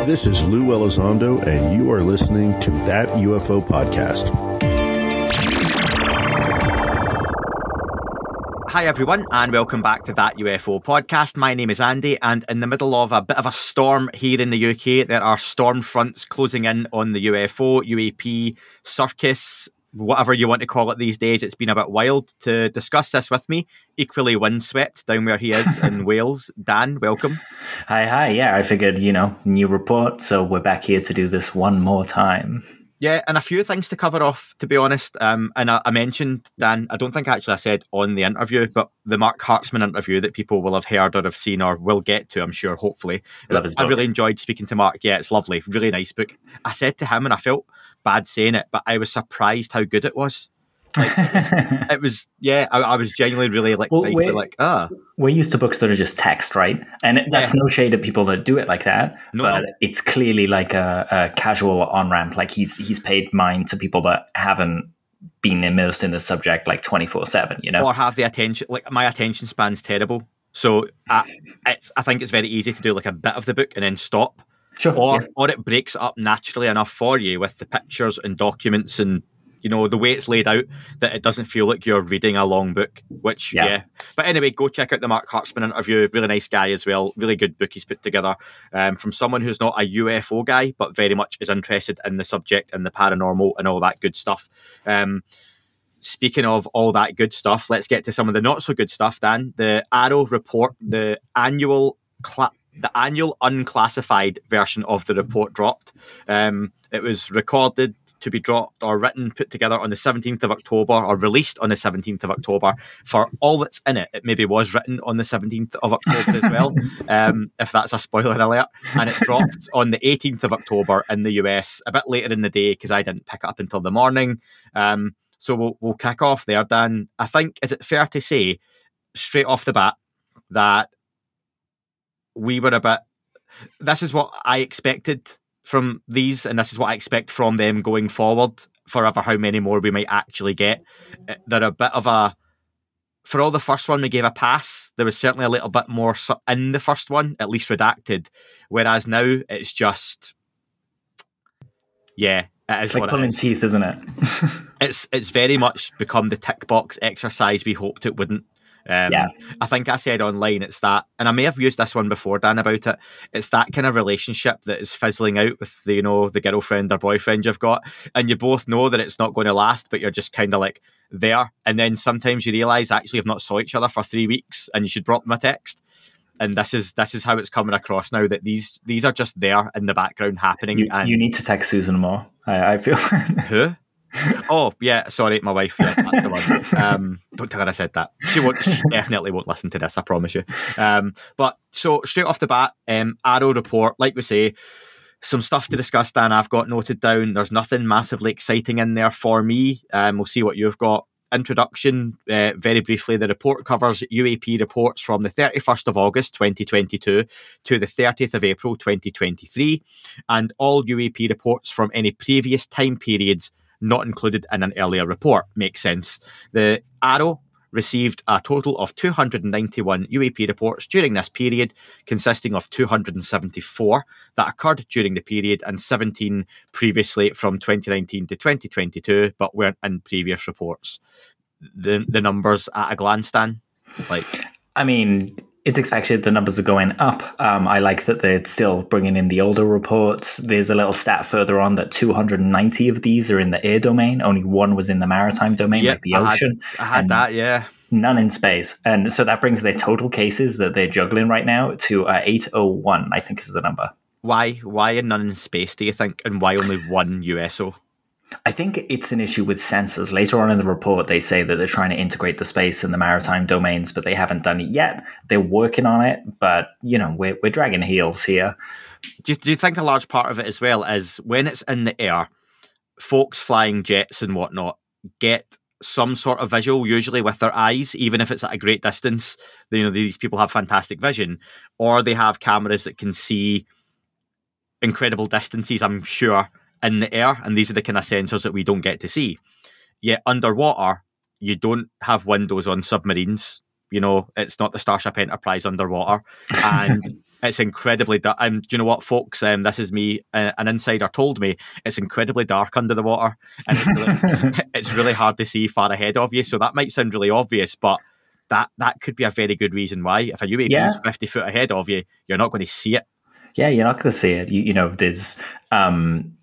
this is Lue Elizondo, and you are listening to That UFO Podcast. Hi everyone, and welcome back to That UFO Podcast. My name is Andy, and in the middle of a bit of a storm here in the UK, there are storm fronts closing in on the UFO, UAP, circus, whatever you want to call it these days. It's been a bit wild. To discuss this with me, equally windswept down where he is in Wales. Dan, welcome. Hi. Yeah, I figured, new report, so we're back here to do this one more time. Yeah, and a few things to cover off, to be honest. And I mentioned, Dan, I don't think actually I said on the interview, but the Marc Hartzman interview that people will have heard or have seen or will get to, I'm sure, hopefully. Love his book. I really enjoyed speaking to Marc. Yeah, it's lovely. Really nice book. I said to him, and I felt bad saying it, but I was surprised how good it was. It was, I was genuinely really we're used to books that are just text, right? And that's no shade at people that do it like that, but it's clearly like a casual on-ramp. Like he's paid mind to people that haven't been immersed in the subject like 24/7, or have the attention. Like my attention span's terrible, so I think it's very easy to do like a bit of the book and then stop. Sure. Or it breaks it up naturally enough for you with the pictures and documents and the way it's laid out, that it doesn't feel like you're reading a long book, which, But anyway, go check out the Marc Hartzman interview. Really nice guy as well. Really good book he's put together from someone who's not a UFO guy, but very much is interested in the subject and the paranormal and all that good stuff. Speaking of all that good stuff, let's get to some of the not so good stuff, Dan. The AARO report, the annual unclassified version of the report dropped. It was recorded to be dropped or written, put together on the 17th of October or released on the 17th of October. For all that's in it, it maybe was written on the 17th of October as well, if that's a spoiler alert. And it dropped on the 18th of October in the US, a bit later in the day because I didn't pick it up until the morning. So we'll kick off there, Dan. I think, is it fair to say, straight off the bat, that we were a bit... This is what I expected from these, and this is what I expect from them going forward, forever how many more we might actually get. They're a bit of a... For all the first one, we gave a pass. There was certainly a little bit more in the first one, at least redacted, whereas now it's just... Yeah, it is it's like pulling teeth, isn't it? It's very much become the tick box exercise we hoped it wouldn't. I think I said online, it's that, and I may have used this one before, Dan, about it. It's that kind of relationship that is fizzling out with the girlfriend or boyfriend you've got, and you both know that it's not going to last, but you're just kind of like there, and then sometimes you realise actually you've not saw each other for 3 weeks, and you should drop them a text. And this is how it's coming across now, that these are just there in the background happening. You need to text Susan more. I feel. Who? Oh, yeah, sorry, my wife. Yeah, that's the one. Don't tell her I said that. She definitely won't listen to this, I promise you. But so straight off the bat, AARO report, like we say, some stuff to discuss, Dan, I've got noted down. There's nothing massively exciting in there for me. We'll see what you've got. Introduction, very briefly, the report covers UAP reports from the 31st of August 2022 to the 30th of April 2023, and all UAP reports from any previous time periods not included in an earlier report. Makes sense. The AARO received a total of 291 UAP reports during this period, consisting of 274 that occurred during the period and 17 previously from 2019 to 2022, but weren't in previous reports. The numbers at a glance, Dan? It's expected the numbers are going up. I like that they're still bringing in the older reports. There's a little stat further on that 290 of these are in the air domain. Only one was in the maritime domain, like the ocean. I had that, yeah. None in space. And so that brings their total cases that they're juggling right now to 801, I think is the number. Why none in space, do you think? And why only one USO? I think it's an issue with sensors. Later on in the report, they say that they're trying to integrate the space and the maritime domains, but they haven't done it yet. They're working on it, but, we're dragging heels here. Do you think a large part of it as well is when it's in the air, folks flying jets and whatnot get some sort of visual, usually with their eyes, even if it's at a great distance. These people have fantastic vision, or they have cameras that can see incredible distances, I'm sure, in the air, and these are the kind of sensors that we don't get to see. Yet underwater, you don't have windows on submarines. It's not the Starship Enterprise underwater. And It's incredibly dark. Do you know what, folks? This is me. An insider told me it's incredibly dark under the water, and it's really hard to see far ahead of you. So that might sound really obvious, but that could be a very good reason why. If a UAP is 50 foot ahead of you, you're not going to see it. Yeah, you're not going to see it. You know, there's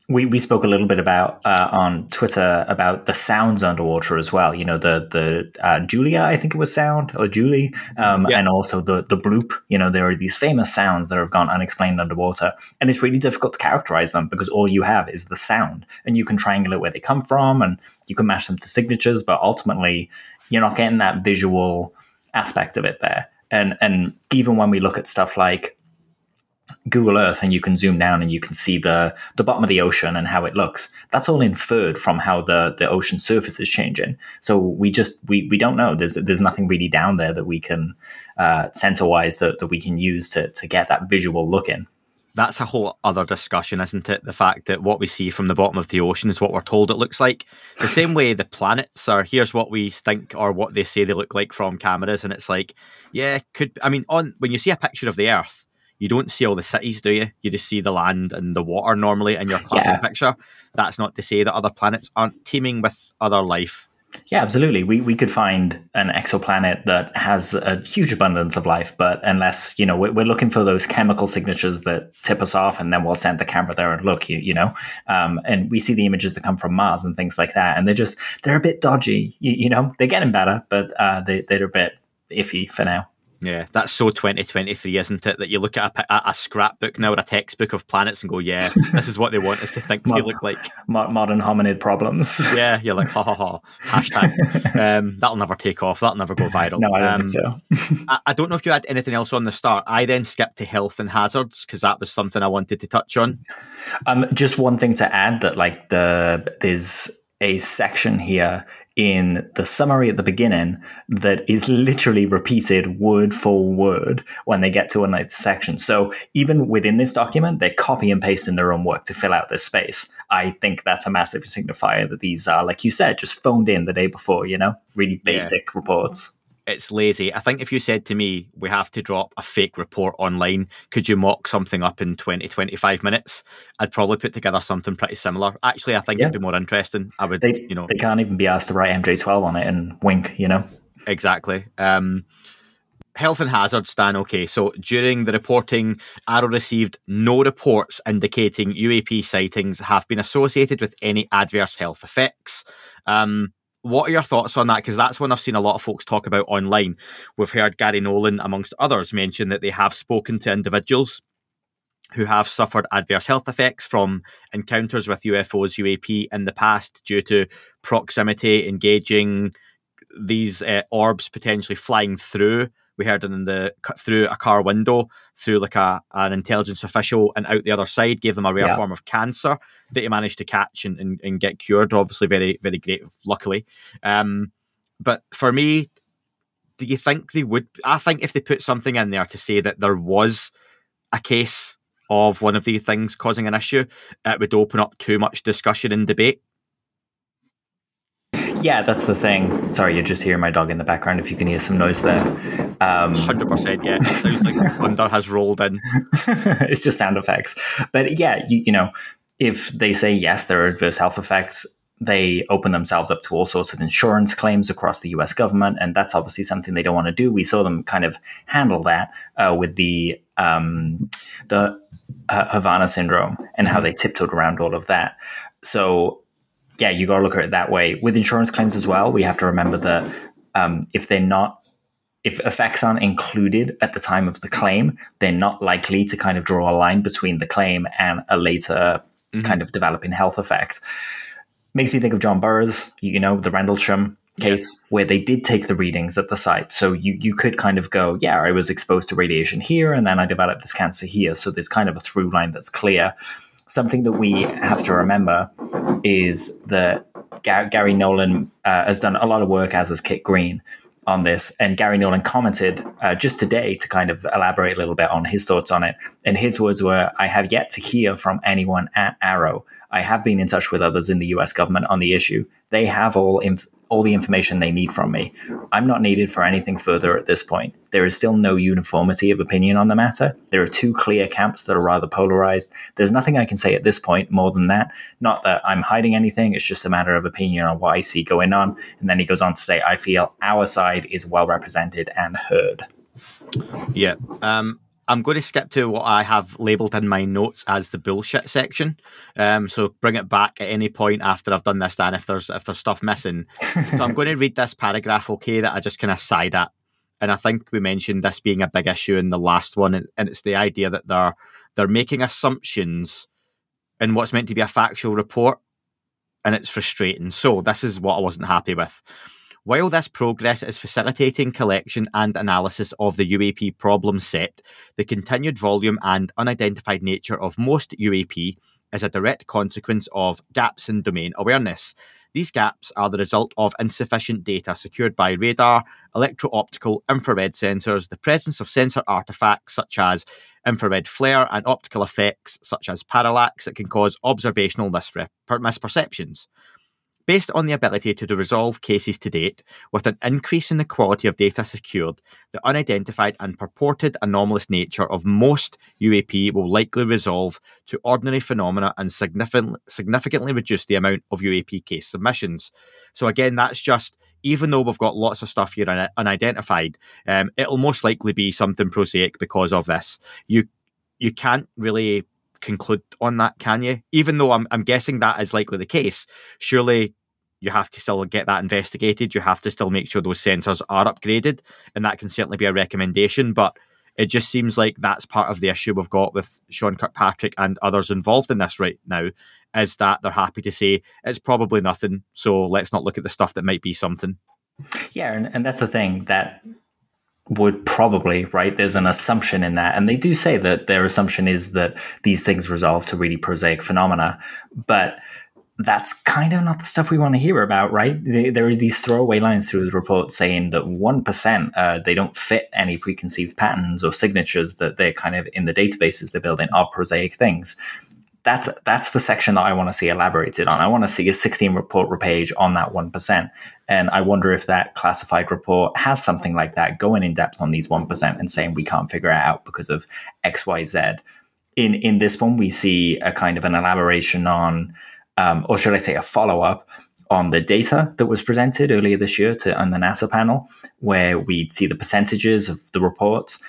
we spoke a little bit about on Twitter about the sounds underwater as well. You know, the Julia, I think it was sound, or Julie, and also the bloop. You know, there are these famous sounds that have gone unexplained underwater, and it's really difficult to characterize them because all you have is the sound, and you can triangulate where they come from, and you can match them to signatures, but ultimately you're not getting that visual aspect of it there. And even when we look at stuff like Google Earth, and you can zoom down and you can see the bottom of the ocean and how it looks, that's all inferred from how the ocean surface is changing. So we don't know. There's nothing really down there that we can sensor wise that we can use to get that visual look in. That's a whole other discussion, isn't it? The fact that what we see from the bottom of the ocean is what we're told it looks like. The same way the planets are, here's what we think or what they say they look like from cameras, and it's like, when you see a picture of the Earth, you don't see all the cities, do you? You just see the land and the water normally in your classic picture. That's not to say that other planets aren't teeming with other life. Yeah, absolutely. We could find an exoplanet that has a huge abundance of life, but unless, you know, we're looking for those chemical signatures that tip us off, and then we'll send the camera there and look, you know, and we see the images that come from Mars and things like that, and they're a bit dodgy, you know, they're getting better, but they're a bit iffy for now. Yeah, that's so 2023, isn't it? That you look at a scrapbook now or a textbook of planets and go, yeah, this is what they want us to think they look like. Modern hominid problems. Yeah, you're like, ha ha ha, hashtag. That'll never take off. That'll never go viral. No, I don't think so. I don't know if you had anything else on the start. I then skipped to health and hazards because that was something I wanted to touch on. Just one thing to add, that like there's a section here in the summary at the beginning that is literally repeated word for word when they get to another section. So even within this document, they're copy and pasting their own work to fill out this space. I think that's a massive signifier that these are, like you said, just phoned in the day before, you know, really basic reports. It's lazy. I think if you said to me, we have to drop a fake report online, could you mock something up in 20, 25 minutes? I'd probably put together something pretty similar. Actually, I think it'd be more interesting. They can't even be asked to write MJ12 on it and wink, you know? Exactly. Health and hazards, Dan. Okay, so during the reporting, AARO received no reports indicating UAP sightings have been associated with any adverse health effects. What are your thoughts on that? Because that's one I've seen a lot of folks talk about online. We've heard Garry Nolan, amongst others, mention that they have spoken to individuals who have suffered adverse health effects from encounters with UFOs, UAP in the past due to proximity, engaging these orbs potentially flying through. We heard it through a car window, through like an intelligence official, and out the other side, gave them a rare form of cancer that he managed to catch and get cured. Obviously, very, very great, luckily. But for me, do you think they would? I think if they put something in there to say that there was a case of one of these things causing an issue, it would open up too much discussion and debate. Yeah, that's the thing. Sorry, you're just hearing my dog in the background if you can hear some noise there. 100%, yeah. It sounds like thunder has rolled in. It's just sound effects. But yeah, you know, if they say, yes, there are adverse health effects, they open themselves up to all sorts of insurance claims across the US government, and that's obviously something they don't want to do. We saw them kind of handle that with the Havana syndrome and how they tiptoed around all of that. So yeah, you got to look at it that way. With insurance claims as well, we have to remember that if effects aren't included at the time of the claim, they're not likely to kind of draw a line between the claim and a later kind of developing health effect. Makes me think of John Burroughs, you know, the Rendlesham case, where they did take the readings at the site. So you could kind of go, yeah, I was exposed to radiation here, and then I developed this cancer here. So there's kind of a through line that's clear. Something that we have to remember is that Garry Nolan has done a lot of work, as has Kit Green, on this. And Garry Nolan commented just today to kind of elaborate a little bit on his thoughts on it. And his words were, I have yet to hear from anyone at AARO. I have been in touch with others in the US government on the issue. They have all all the information they need from me. I'm not needed for anything further at this point. There is still no uniformity of opinion on the matter. There are two clear camps that are rather polarized. There's nothing I can say at this point more than that. Not that I'm hiding anything. It's just a matter of opinion on what I see going on. And then he goes on to say, I feel our side is well represented and heard. Yeah. I'm going to skip to what I have labelled in my notes as the bullshit section. So bring it back at any point after I've done this, Dan, if there's stuff missing. So I'm going to read this paragraph, okay, that I just kind of sighed at. And I think we mentioned this being a big issue in the last one, and it's the idea that they're making assumptions in what's meant to be a factual report, and it's frustrating. So this is what I wasn't happy with. While this progress is facilitating collection and analysis of the UAP problem set, the continued volume and unidentified nature of most UAP is a direct consequence of gaps in domain awareness. These gaps are the result of insufficient data secured by radar, electro-optical, infrared sensors, the presence of sensor artifacts such as infrared flare, and optical effects such as parallax that can cause observational misperceptions. Based on the ability to resolve cases to date, with an increase in the quality of data secured, the unidentified and purported anomalous nature of most UAP will likely resolve to ordinary phenomena and significantly reduce the amount of UAP case submissions. So again, that's just, even though we've got lots of stuff here unidentified, it'll most likely be something prosaic because of this. You can't really conclude on that, can you? Even though I'm guessing that is likely the case, surely you have to still get that investigated. You have to still make sure those sensors are upgraded, and that can certainly be a recommendation. But it just seems like that's part of the issue we've got with Sean Kirkpatrick and others involved in this right now, is that they're happy to say it's probably nothing, so let's not look at the stuff that might be something. Yeah, and that's the thing that would probably, right, there's an assumption in that, and they do say that their assumption is that these things resolve to really prosaic phenomena, but that's kind of not the stuff we want to hear about, right? There are these throwaway lines through the report saying that 1% they don't fit any preconceived patterns or signatures that they're kind of in the databases they're building are prosaic things. That's the section that I want to see elaborated on. I want to see a 16 report page on that 1%. And I wonder if that classified report has something like that, going in depth on these 1% and saying we can't figure it out because of X, Y, Z. In this one, we see a kind of an elaboration on, or should I say a follow-up on the data that was presented earlier this year on the NASA panel, where we see the percentages of the reports.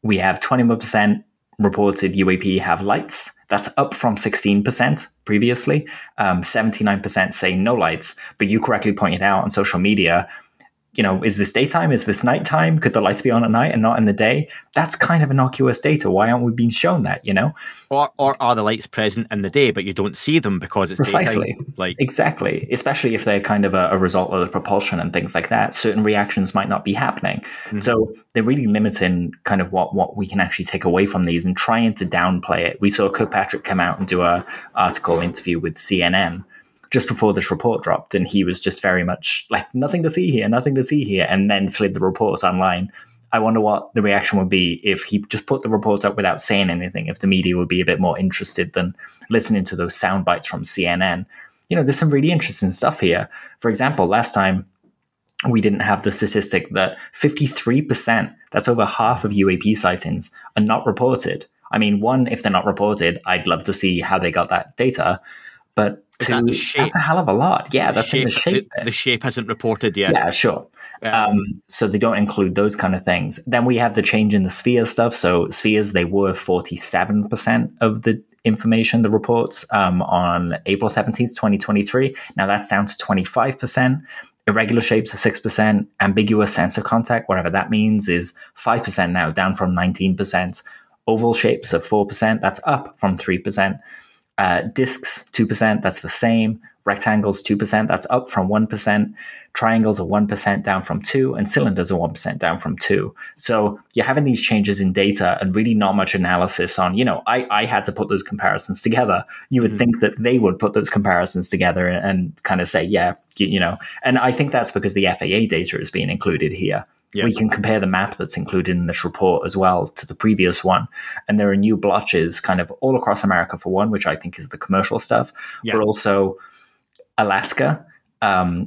We have 21% reported UAP have lights. That's up from 16% previously. 79% say no lights. But you correctly pointed out on social media, is this daytime? Is this nighttime? Could the lights be on at night and not in the day? That's kind of innocuous data. Why aren't we being shown that, Or are the lights present in the day, but you don't see them because it's precisely daytime? Exactly. Especially if they're kind of a result of the propulsion and things like that. Certain reactions might not be happening. Mm-hmm. So they're really limiting kind of what we can actually take away from these and trying to downplay it. We saw Kirkpatrick come out and do a article interview with CNN just before this report dropped, and he was just very much like, nothing to see here, and then slid the reports online. I wonder what the reaction would be if he just put the report up without saying anything, if the media would be a bit more interested than listening to those sound bites from CNN. There's some really interesting stuff here. For example, last time we didn't have the statistic that 53%, that's over half of UAP sightings, are not reported. I mean, one, if they're not reported, I'd love to see how they got that data, but that's a hell of a lot. Yeah, that's in the shape. The shape hasn't reported yet. Yeah, sure. So they don't include those kind of things. Then we have the change in the spheres stuff. So spheres, they were 47% of the information, the reports, on April 17th, 2023. Now that's down to 25%. Irregular shapes are 6%. Ambiguous sensor contact, whatever that means, is 5% now, down from 19%. Oval shapes are 4%. That's up from 3%. Discs, 2%, that's the same. Rectangles, 2%, that's up from 1%. Triangles are 1%, down from 2%, and cylinders are 1%, down from 2%. So you're having these changes in data and really not much analysis on, I had to put those comparisons together. You would think that they would put those comparisons together and kind of say, and I think that's because the FAA data is being included here. Yep. We can compare the map that's included in this report as well to the previous one. And there are new blotches kind of all across America, for one, which I think is the commercial stuff, but also Alaska,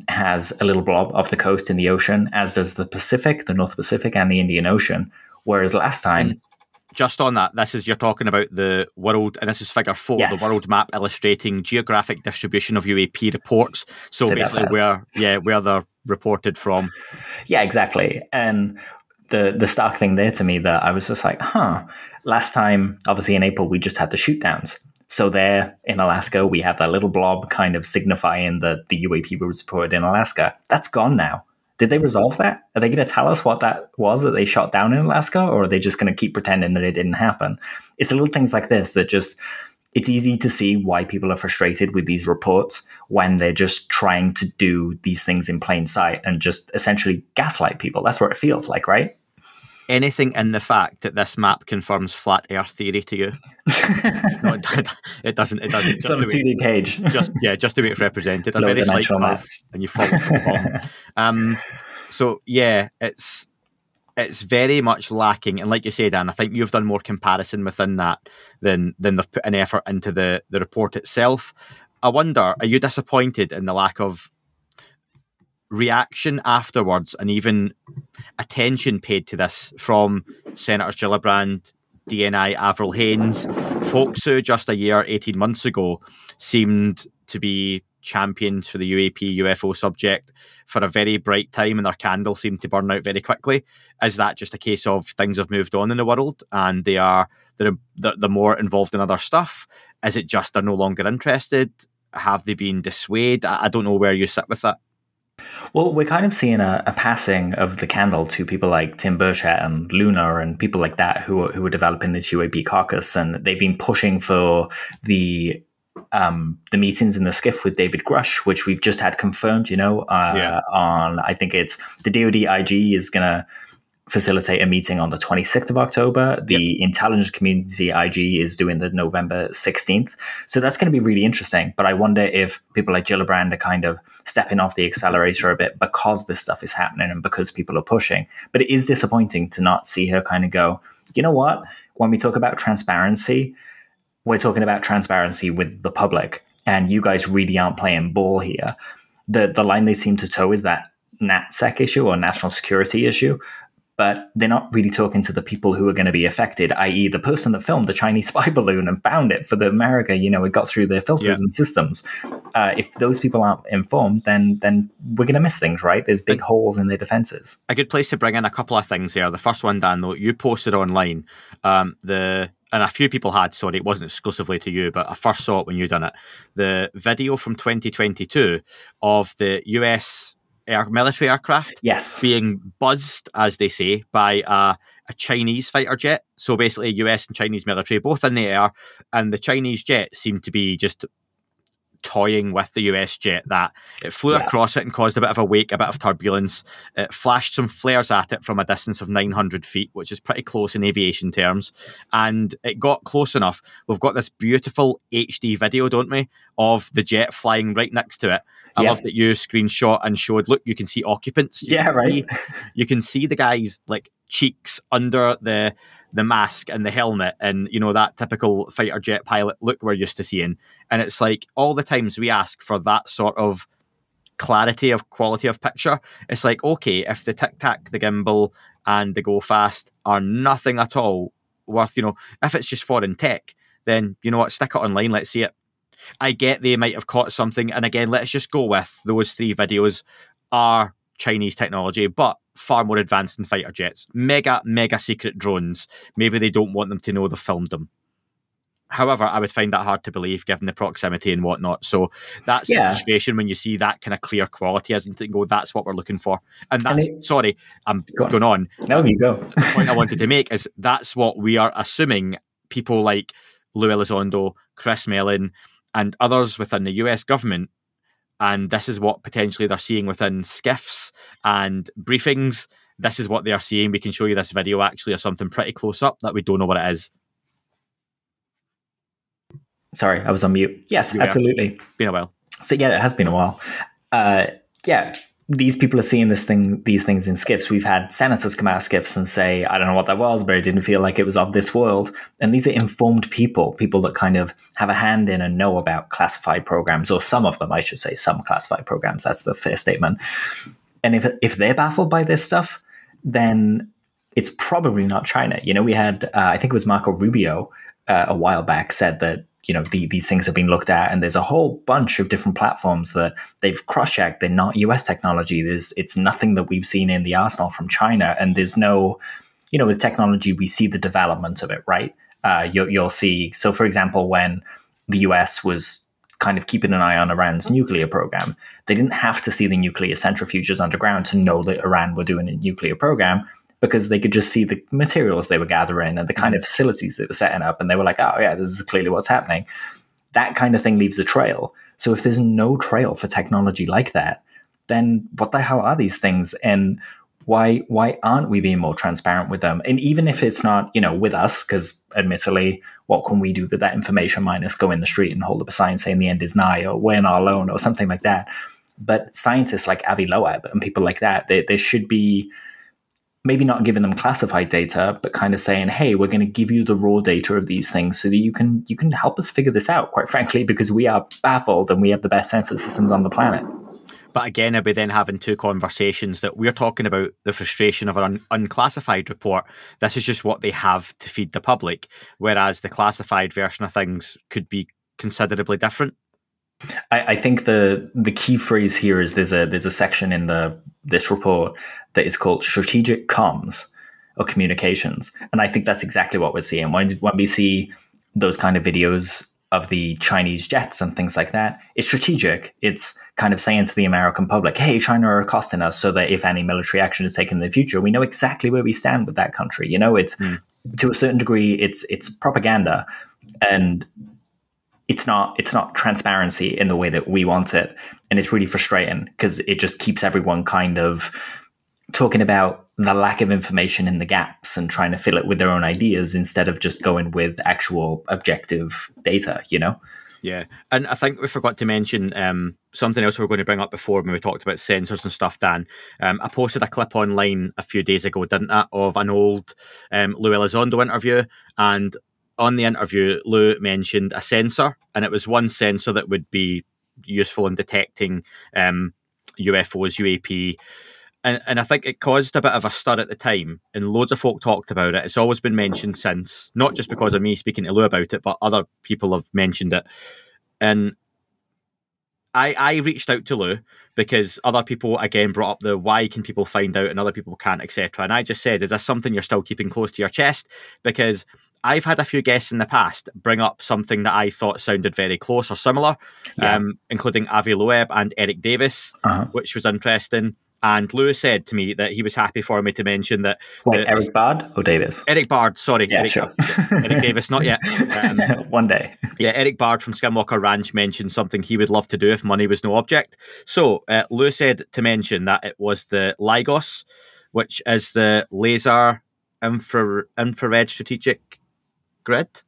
has a little blob off the coast in the ocean, as does the Pacific, the North Pacific, and the Indian Ocean. Whereas last time... Just on that, you're talking about the world, and this is figure 4, yes. The world map illustrating geographic distribution of UAP reports. So basically where they're reported from. Yeah, exactly. And the stark thing there to me that I was just like, last time, obviously in April, we just had the shootdowns. So there in Alaska, we have that little blob kind of signifying that the UAP was reported in Alaska. That's gone now. Did they resolve that? Are they going to tell us what that was that they shot down in Alaska? Or are they just going to keep pretending that it didn't happen? It's little things like this that just, it's easy to see why people are frustrated with these reports when they're just trying to do these things in plain sight and just essentially gaslight people. That's what it feels like, right? Anything in the fact that this map confirms flat Earth theory to you? No, it doesn't. It's on a 2D page. Just the way it's represented. A very slight curve, and you fall to the bottom. So yeah, it's very much lacking. And like you say, Dan, I think you've done more comparison within that than they've put an effort into the report itself. I wonder, are you disappointed in the lack of reaction afterwards and even attention paid to this from Senators Gillibrand, DNI, Avril Haines, folks who just a year, 18 months ago seemed to be champions for the UAP UFO subject for a very bright time, and their candle seemed to burn out very quickly? Is that just a case of things have moved on in the world and they're more involved in other stuff? Is it just they're no longer interested? Have they been dissuaded? I don't know where you sit with that. Well, we're kind of seeing a passing of the candle to people like Tim Burchett and Luna and people like that who are developing this UAP caucus, and they've been pushing for the meetings in the SCIF with David Grush, which we've just had confirmed. On I think it's the DoD IG is going to facilitate a meeting on the 26th of October. The intelligence community IG is doing the November 16th. So that's going to be really interesting. But I wonder if people like Gillibrand are kind of stepping off the accelerator a bit because this stuff is happening and because people are pushing. But it is disappointing to not see her kind of go, you know what? When we talk about transparency, we're talking about transparency with the public. And you guys really aren't playing ball here. The line they seem to toe is that NatSec issue or national security issue. But they're not really talking to the people who are going to be affected, i.e. the person that filmed the Chinese spy balloon and found it for the America, it got through their filters and systems. If those people aren't informed, then we're going to miss things, right? There's big holes in their defenses. A good place to bring in a couple of things there. The first one, Dan, though, you posted online, and a few people had, sorry, it wasn't exclusively to you, but I first saw it when you done it. The video from 2022 of the US military aircraft being buzzed, as they say, by a Chinese fighter jet. So basically US and Chinese military both in the air, and the Chinese jet seemed to be just toying with the US jet. That it flew across it and caused a bit of a wake, a bit of turbulence. It flashed some flares at it from a distance of 900 feet, which is pretty close in aviation terms. And it got close enough. We've got this beautiful HD video, don't we, of the jet flying right next to it. I love that you screenshot and showed, look, you can see occupants. You can see the guys like cheeks under the mask and the helmet and, that typical fighter jet pilot look we're used to seeing. And it's like all the times we ask for that sort of clarity of quality of picture, it's like, okay, if the tic-tac, the gimbal and the go fast are nothing at all worth, if it's just foreign tech, then you know what, stick it online, let's see it. I get they might have caught something, and again, let's just go with those 3 videos are Chinese technology, but far more advanced than fighter jets. Mega secret drones. Maybe they don't want them to know they filmed them. However, I would find that hard to believe given the proximity and whatnot. So that's the frustration when you see that kind of clear quality, isn't it? Go, that's what we're looking for. And that's, sorry, I'm going on. No, you go. The point I wanted to make is that's what we are assuming people like Lue Elizondo, Chris Mellon, and others within the US government, and this is what potentially they're seeing within SCIFs and briefings. This is what they are seeing. We can show you this video actually of something pretty close up that we don't know what it is. Sorry, I was on mute. Yes, absolutely. Been a while. So yeah, it has been a while. these people are seeing these things in skiffs. We've had senators come out of skiffs and say, I don't know what that was, but it didn't feel like it was of this world. And these are informed people that kind of have a hand in and know about classified programs, or some of them, I should say, some classified programs. That's the fair statement. And if they're baffled by this stuff, then it's probably not China. We had, I think it was Marco Rubio a while back said that, these things have been looked at, and there's a whole bunch of different platforms that they've cross-checked. They're not US technology. It's nothing that we've seen in the arsenal from China. And there's no, with technology, we see the development of it, right? You'll see. So, for example, when the US was kind of keeping an eye on Iran's nuclear program, they didn't have to see the nuclear centrifuges underground to know that Iran were doing a nuclear program, because they could just see the materials they were gathering and the kind of facilities they were setting up. And they were like, oh, yeah, this is clearly what's happening. That kind of thing leaves a trail. So if there's no trail for technology like that, then what the hell are these things? And why aren't we being more transparent with them? And even if it's not, with us, because admittedly, what can we do with that information minus go in the street and hold up a sign saying the end is nigh, or we're not alone, or something like that. But scientists like Avi Loeb and people like that, they should be maybe not giving them classified data, but kind of saying, hey, we're going to give you the raw data of these things so that you can help us figure this out, quite frankly, because we are baffled and we have the best sensor systems on the planet. But again, are we then having two conversations that we're talking about the frustration of an unclassified report? This is just what they have to feed the public, whereas the classified version of things could be considerably different. I think the key phrase here is there's a section in this report that is called strategic comms or communications, and I think that's exactly what we're seeing when we see those kind of videos of the Chinese jets and things like that. It's strategic. It's kind of saying to the American public, hey, China are accosting us, so that if any military action is taken in the future, we know exactly where we stand with that country. It's to a certain degree, it's propaganda, and it's not transparency in the way that we want it. And it's really frustrating because it just keeps everyone kind of talking about the lack of information in the gaps and trying to fill it with their own ideas instead of just going with actual objective data, Yeah. And I think we forgot to mention something else we were going to bring up before when we talked about sensors and stuff, Dan. I posted a clip online a few days ago, didn't I, of an old Lue Elizondo interview. And on the interview, Lue mentioned a sensor, and it was one sensor that would be useful in detecting UFOs, UAP. And I think it caused a bit of a stir at the time, and loads of folk talked about it. It's always been mentioned since, not just because of me speaking to Lue about it, but other people have mentioned it. And I reached out to Lue because other people, again, brought up the why can people find out and other people can't, etc. And I just said, is this something you're still keeping close to your chest? Because I've had a few guests in the past bring up something that I thought sounded very close or similar, including Avi Loeb and Eric Davis, which was interesting. And Lue said to me that he was happy for me to mention that... Wait, Eric Bard or Davis? Eric Bard, sorry. Yeah, sure. Eric Davis, not yet. One day. Yeah, Eric Bard from Skinwalker Ranch mentioned something he would love to do if money was no object. So Lue said to mention that it was the LIGOS, which is the Laser Infrared Strategic Grid.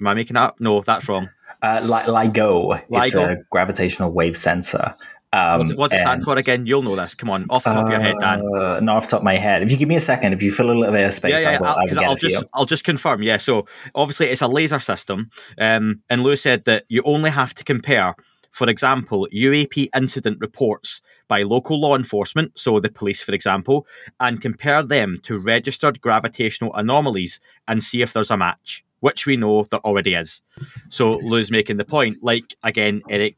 Am I making that up? No, that's wrong. LIGO is a gravitational wave sensor. What's it stand for again? You'll know this. Come on, off the top of your head, Dan. Not off the top of my head. If you give me a second, if you fill a little bit of space, I'll just confirm. Yeah, so obviously it's a laser system, and Lue said that you only have to compare, for example, UAP incident reports by local law enforcement, so the police, for example, and compare them to registered gravitational anomalies and see if there's a match, which we know there already is. So Lue's making the point, like, again, Eric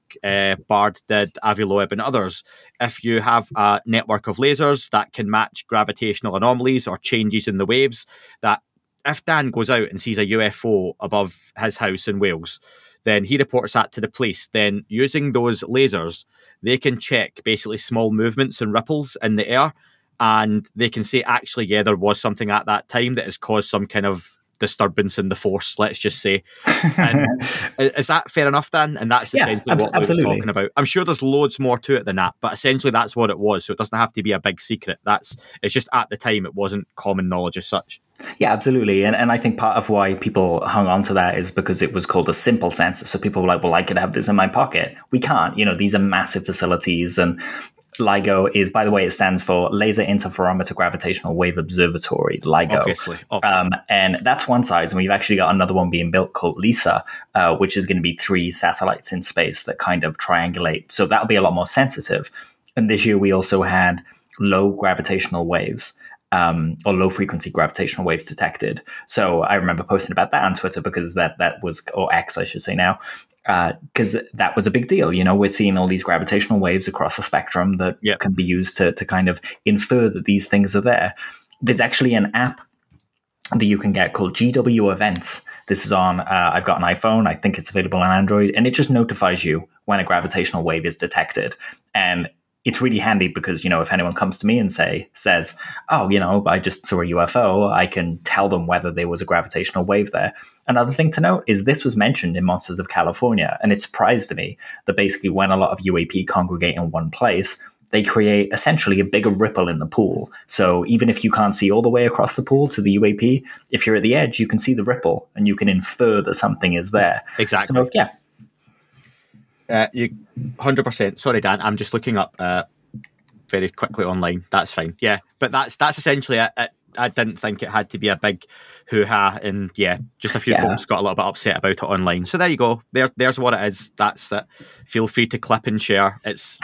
Bard did, Avi Loeb and others, if you have a network of lasers that can match gravitational anomalies or changes in the waves, that if Dan goes out and sees a UFO above his house in Wales, then he reports that to the police. Then using those lasers, they can check basically small movements and ripples in the air, and they can say, actually, yeah, there was something at that time that has caused some kind of disturbance in the force, let's just say. And is that fair enough, Dan? And that's essentially what we were talking about. I'm sure there's loads more to it than that, but essentially that's what it was. So it doesn't have to be a big secret. It's just at the time it wasn't common knowledge as such. Yeah, absolutely. And I think part of why people hung on to that is because it was called a simple sensor. So people were like, well, I could have this in my pocket. We can't. These are massive facilities, and LIGO is, by the way, it stands for Laser Interferometer Gravitational Wave Observatory, LIGO. Obviously. And that's one size. And we've actually got another one being built called LISA, which is going to be 3 satellites in space that kind of triangulate. So that'll be a lot more sensitive. And this year we also had low gravitational waves. Or low frequency gravitational waves detected. So I remember posting about that on Twitter because that was, or X, I should say now, because that was a big deal. You know, we're seeing all these gravitational waves across a spectrum that can be used to kind of infer that these things are there. There's actually an app that you can get called GW Events. This is on, I've got an iPhone. I think it's available on Android, and it just notifies you when a gravitational wave is detected. And it's really handy because, you know, if anyone comes to me and says, oh, you know, I just saw a UFO, I can tell them whether there was a gravitational wave there. Another thing to note is this was mentioned in Monsters of California, and it surprised me that basically when a lot of UAP congregate in one place, they create essentially a bigger ripple in the pool. So even if you can't see all the way across the pool to the UAP, if you're at the edge, you can see the ripple and you can infer that something is there. Exactly. So, yeah. You 100%. Sorry, Dan. I'm just looking up very quickly online. That's fine. Yeah, but that's essentially it. I didn't think it had to be a big hoo-ha, and just a few folks got a little bit upset about it online. So there you go. There's what it is. That's it. Feel free to clip and share. It's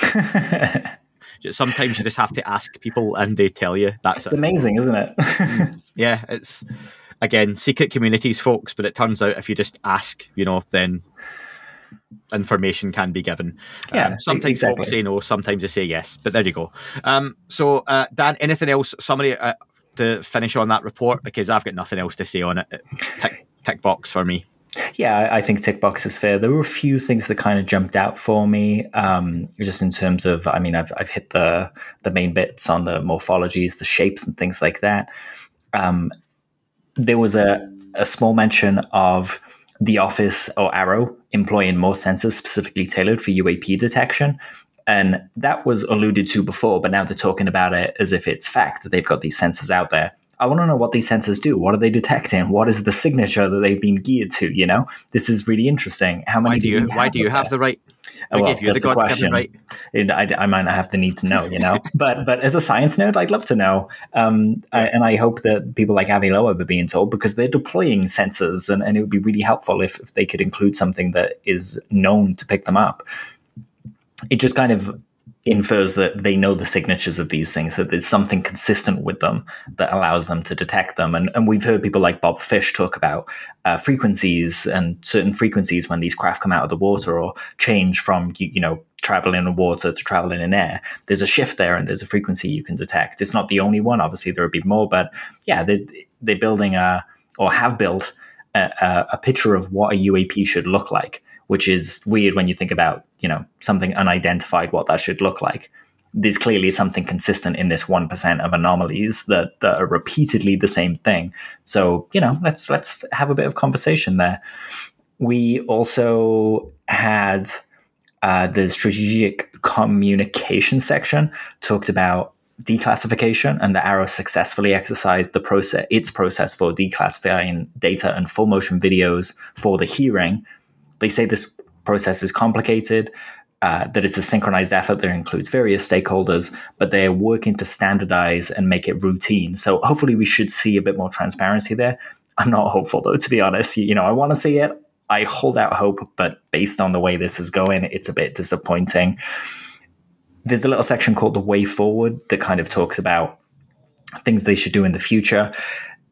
sometimes you just have to ask people, and they tell you. It's amazing, isn't it? Yeah, it's again secret communities, folks. But it turns out if you just ask, then information can be given. Sometimes folks say no, sometimes they say yes, but there you go. So Dan, anything else, summary to finish on that report, because I've got nothing else to say on it. Tick box for me. Yeah, I think tick box is fair. There were a few things that kind of jumped out for me, just in terms of, I mean, I've hit the main bits on the morphologies, the shapes and things like that. There was a small mention of the office or AARO employing more sensors specifically tailored for UAP detection. And that was alluded to before, but now they're talking about it as if it's fact that they've got these sensors out there. I want to know what these sensors do. What are they detecting? What is the signature that they've been geared to? This is really interesting. How many why do you have the right? I gave you the question. Right. I might not have the need to know, but as a science nerd, I'd love to know. And I hope that people like Avi Loeb are being told, because they're deploying sensors, and it would be really helpful if they could include something that is known to pick them up. It just kind of infers that they know the signatures of these things, that there's something consistent with them that allows them to detect them. And we've heard people like Bob Fish talk about frequencies, and certain frequencies when these craft come out of the water or change from, traveling in water to traveling in air. There's a shift there, and there's a frequency you can detect. It's not the only one. Obviously, there would be more, but they're building or have built a picture of what a UAP should look like, which is weird when you think about, something unidentified, what that should look like. There's clearly something consistent in this 1% of anomalies that are repeatedly the same thing. So, let's have a bit of conversation there. We also had the strategic communication section talked about declassification, and the AARO successfully exercised its process for declassifying data and full motion videos for the hearing. They say this process is complicated, that it's a synchronized effort that includes various stakeholders, but they're working to standardize and make it routine. So hopefully we should see a bit more transparency there. I'm not hopeful, though, to be honest. I want to see it. I hold out hope, but based on the way this is going, it's a bit disappointing. There's a little section called the way forward that kind of talks about things they should do in the future.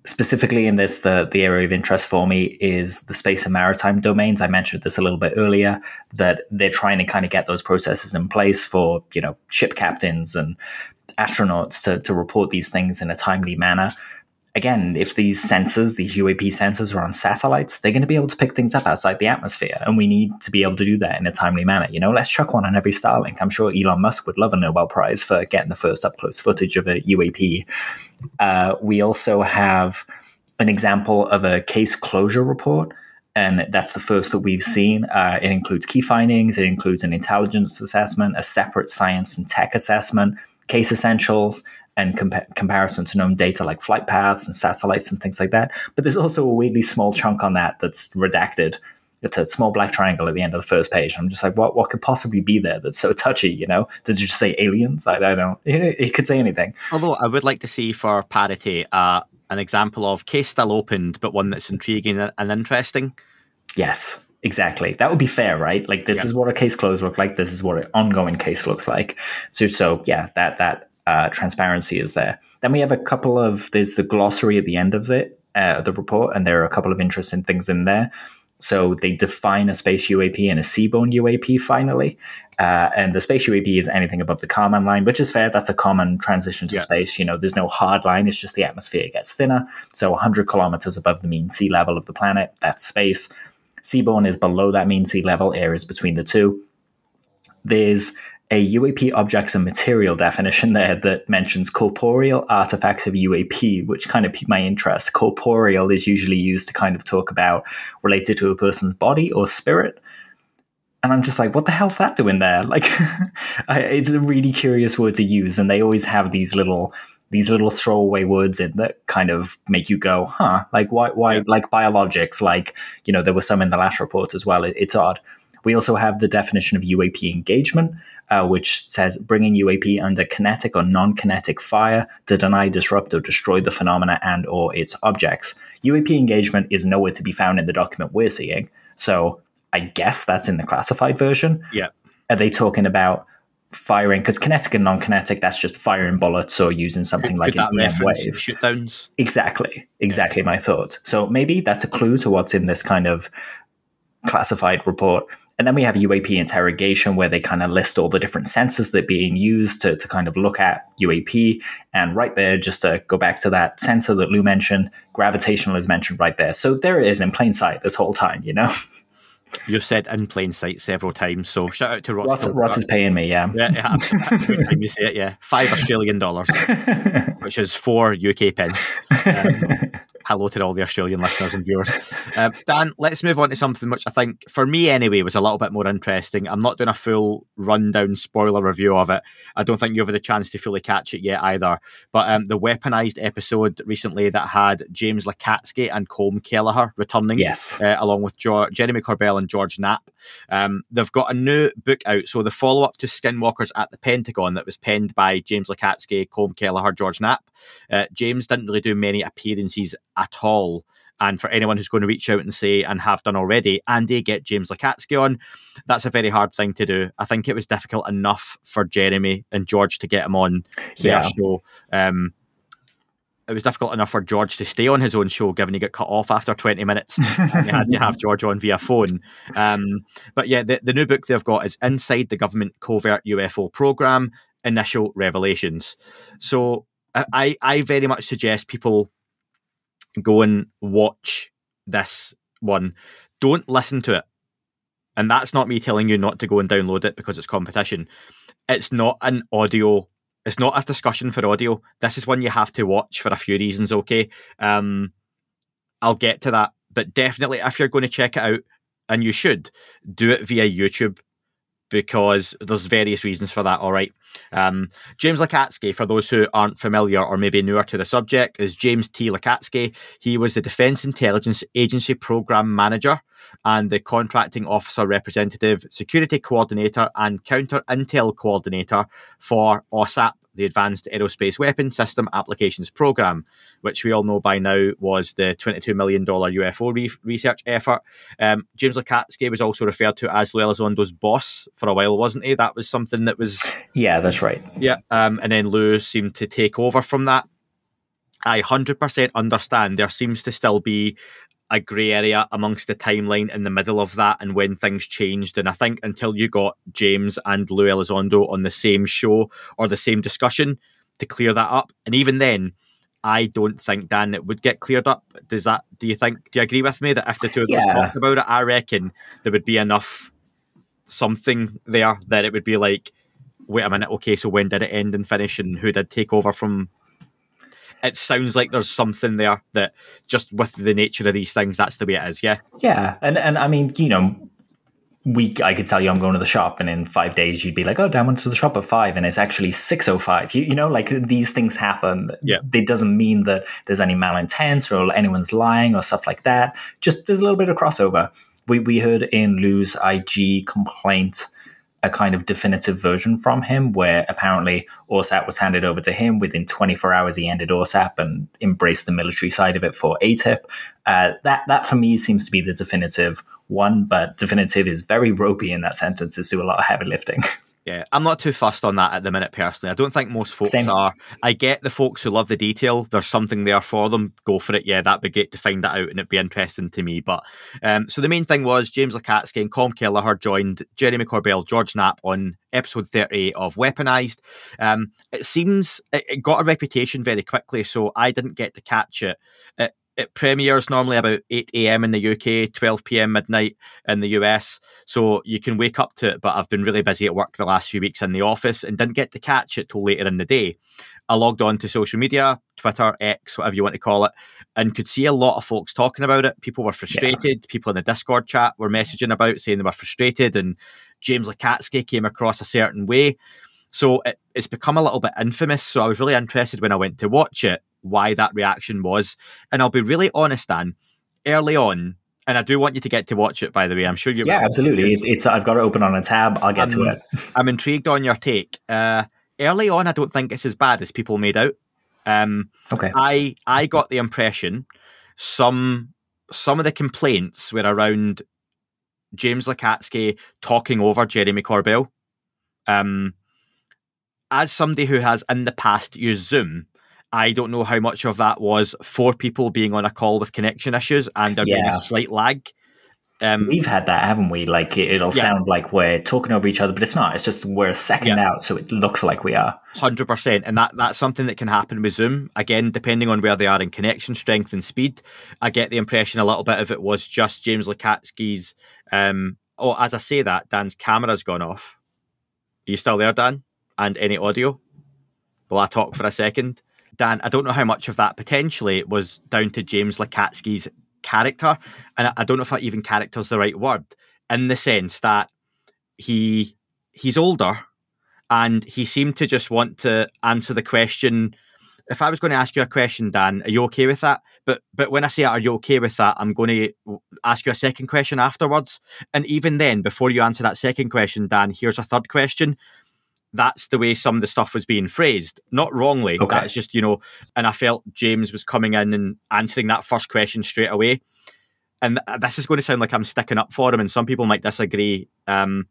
Specifically in this, the area of interest for me is the space and maritime domains. I mentioned this a little bit earlier, that they're trying to kind of get those processes in place for, ship captains and astronauts to report these things in a timely manner. Again, if these UAP sensors are on satellites, they're going to be able to pick things up outside the atmosphere, and we need to be able to do that in a timely manner. Let's chuck one on every Starlink. I'm sure Elon Musk would love a Nobel Prize for getting the first up-close footage of a UAP. We also have an example of a case closure report, and that's the first that we've seen. It includes key findings, it includes an intelligence assessment, a separate science and tech assessment, case essentials, and comparison to known data like flight paths and satellites and things like that. But there's also a weirdly small chunk on that's redacted. It's a small black triangle at the end of the first page. I'm just like, what could possibly be there that's so touchy, Did you just say aliens? I don't know. It could say anything. Although I would like to see, for parity, an example of case still opened, but one that's intriguing and interesting. Yes, exactly. That would be fair, right? Like, this is what a case close looks like. This is what an ongoing case looks like. So yeah, that transparency is there. Then we have there's the glossary at the end of it, the report, and there are a couple of interesting things in there. So they define a space UAP and a seaborne UAP finally. And the space UAP is anything above the Kármán line, which is fair. That's a common transition to space. There's no hard line. It's just the atmosphere gets thinner. So 100 kilometers above the mean sea level of the planet, that's space. Seaborne is below that mean sea level, air is between the two. There's a UAP objects and material definition there that mentions corporeal artifacts of UAP, which kind of piqued my interest. Corporeal is usually used to kind of talk about related to a person's body or spirit. And I'm just like, what the hell's that doing there? Like, it's a really curious word to use. And they always have these little throwaway words in that kind of make you go, huh? Like, why? Like biologics, like, there were some in the last report as well. It's odd. We also have the definition of UAP engagement, which says bringing UAP under kinetic or non-kinetic fire to deny, disrupt, or destroy the phenomena and or its objects. UAP engagement is nowhere to be found in the document we're seeing. So I guess that's in the classified version. Yeah. Are they talking about firing? Because kinetic and non-kinetic, that's just firing bullets or using something like an EM wave. Shootdowns. Exactly my thought. So maybe that's a clue to what's in this kind of classified report. And then we have UAP interrogation, where they kind of list all the different sensors that are being used to kind of look at UAP. And right there, just to go back to that sensor that Lou mentioned, gravitational is mentioned right there. So there it is in plain sight this whole time, You've said in plain sight several times, so shout out to Ross. Ross is paying me, yeah. Yeah, every time you say it, yeah. $5 Australian, which is 4 UK pence. Hello to all the Australian listeners and viewers. Dan, let's move on to something which I think, for me anyway, was a little bit more interesting. I'm not doing a full rundown spoiler review of it. I don't think you've had a chance to fully catch it yet either. But the Weaponized episode recently that had James Lacatski and Corbell Kelleher returning, along with Jeremy Corbell and George Knapp. They've got a new book out. So the follow-up to Skinwalkers at the Pentagon that was penned by James Lacatski, Corbell Kelleher, George Knapp. James didn't really do many appearances at all. And for anyone who's going to reach out and say, and have done already, Andy, get James Lacatski on, that's a very hard thing to do. I think it was difficult enough for Jeremy and George to get him on their show. It was difficult enough for George to stay on his own show, given he got cut off after 20 minutes. And he had to have George on via phone. But yeah, the new book they've got is Inside the Government Covert UFO Program, Initial Revelations. So I very much suggest people go and watch this one. Don't listen to it. And that's not me telling you not to go and download it because it's competition. It's not an audio. It's not a discussion for audio. This is one you have to watch for a few reasons, okay? I'll get to that. But definitely, if you're going to check it out, and you should, do it via YouTube, because there's various reasons for that, all right? James Lacatski, for those who aren't familiar or maybe newer to the subject, is James T. Lacatski. He was the Defense Intelligence Agency Program Manager and the Contracting Officer Representative, Security Coordinator and Counter Intel Coordinator for AAWSAP, the Advanced Aerospace Weapon System Applications Program, which we all know by now was the $22 million UFO research effort. James Lacatski was also referred to as Lue Elizondo's boss for a while, wasn't he? That was something that was... Yeah, that's right. Yeah, and then Lue seemed to take over from that. I 100% understand there seems to still be a grey area amongst the timeline in the middle of that and when things changed. And I think until you got James and Lue Elizondo on the same show or the same discussion to clear that up, and even then, I don't think, Dan, it would get cleared up. Do you agree with me that if the two of us talked about it, I reckon there would be enough something there that it would be like, wait a minute, okay, so when did it end and finish and who did take over from... It sounds like there's something there that just with the nature of these things, that's the way it is, yeah? Yeah, and I mean, I could tell you I'm going to the shop, and in 5 days you'd be like, oh, Dan went to the shop at 5, and it's actually 6:05. You know, like these things happen. Yeah. It doesn't mean that there's any malintent or anyone's lying or stuff like that. Just there's a little bit of crossover. we heard in Lue's IG complaint a kind of definitive version from him where apparently AAWSAP was handed over to him. Within 24 hours, he ended AAWSAP and embraced the military side of it for ATIP. That for me seems to be the definitive one, but definitive is very ropey in that sentence. It's do a lot of heavy lifting. Yeah, I'm not too fussed on that at the minute, personally. I don't think most folks are. I get the folks who love the detail. There's something there for them. Go for it. Yeah, that'd be great to find that out, and it'd be interesting to me. But so the main thing was James Lacatski and Corbell Kelleher joined Jeremy Corbell, George Knapp on episode 38 of Weaponized. It seems it got a reputation very quickly, so I didn't get to catch it. It premieres normally about 8 a.m. in the UK, 12 p.m. midnight in the US. So you can wake up to it, but I've been really busy at work the last few weeks in the office and didn't get to catch it till later in the day. I logged on to social media, Twitter, X, whatever you want to call it, and could see a lot of folks talking about it. People were frustrated. Yeah. People in the Discord chat were messaging about saying they were frustrated, and James Lacatski came across a certain way. So it's become a little bit infamous. So I was really interested when I went to watch it why that reaction was. And I'll be really honest, Dan, early on, and I do want you to get to watch it, by the way. I'm sure you will. Yeah, absolutely. I've got it open on a tab. I'll get to it. I'm intrigued on your take. Early on, I don't think it's as bad as people made out. Okay. I got the impression some of the complaints were around James Lacatski talking over Jeremy Corbell. As somebody who has in the past used Zoom, I don't know how much of that was 4 people being on a call with connection issues and there being a slight lag. We've had that, haven't we? Like it'll sound like we're talking over each other, but it's not. It's just we're a second out, so it looks like we are. 100%. And that's something that can happen with Zoom. Again, depending on where they are in connection strength and speed. I get the impression a little bit of it was just James Lacatski's... as I say that, Dan's camera's gone off. Are you still there, Dan? And any audio? Will I talk for a second? Dan, I don't know how much of that potentially was down to James Lacatski's character, and I don't know if that even character's the right word, in the sense that he's older and he seemed to just want to answer the question. If I was going to ask you a question, Dan, are you okay with that? But when I say, are you okay with that, I'm going to ask you a second question afterwards. And even then, before you answer that second question, Dan, here's a third question. That's the way some of the stuff was being phrased. Not wrongly. Okay. That's just, and I felt James was coming in and answering that first question straight away. And this is going to sound like I'm sticking up for him, and some people might disagree. But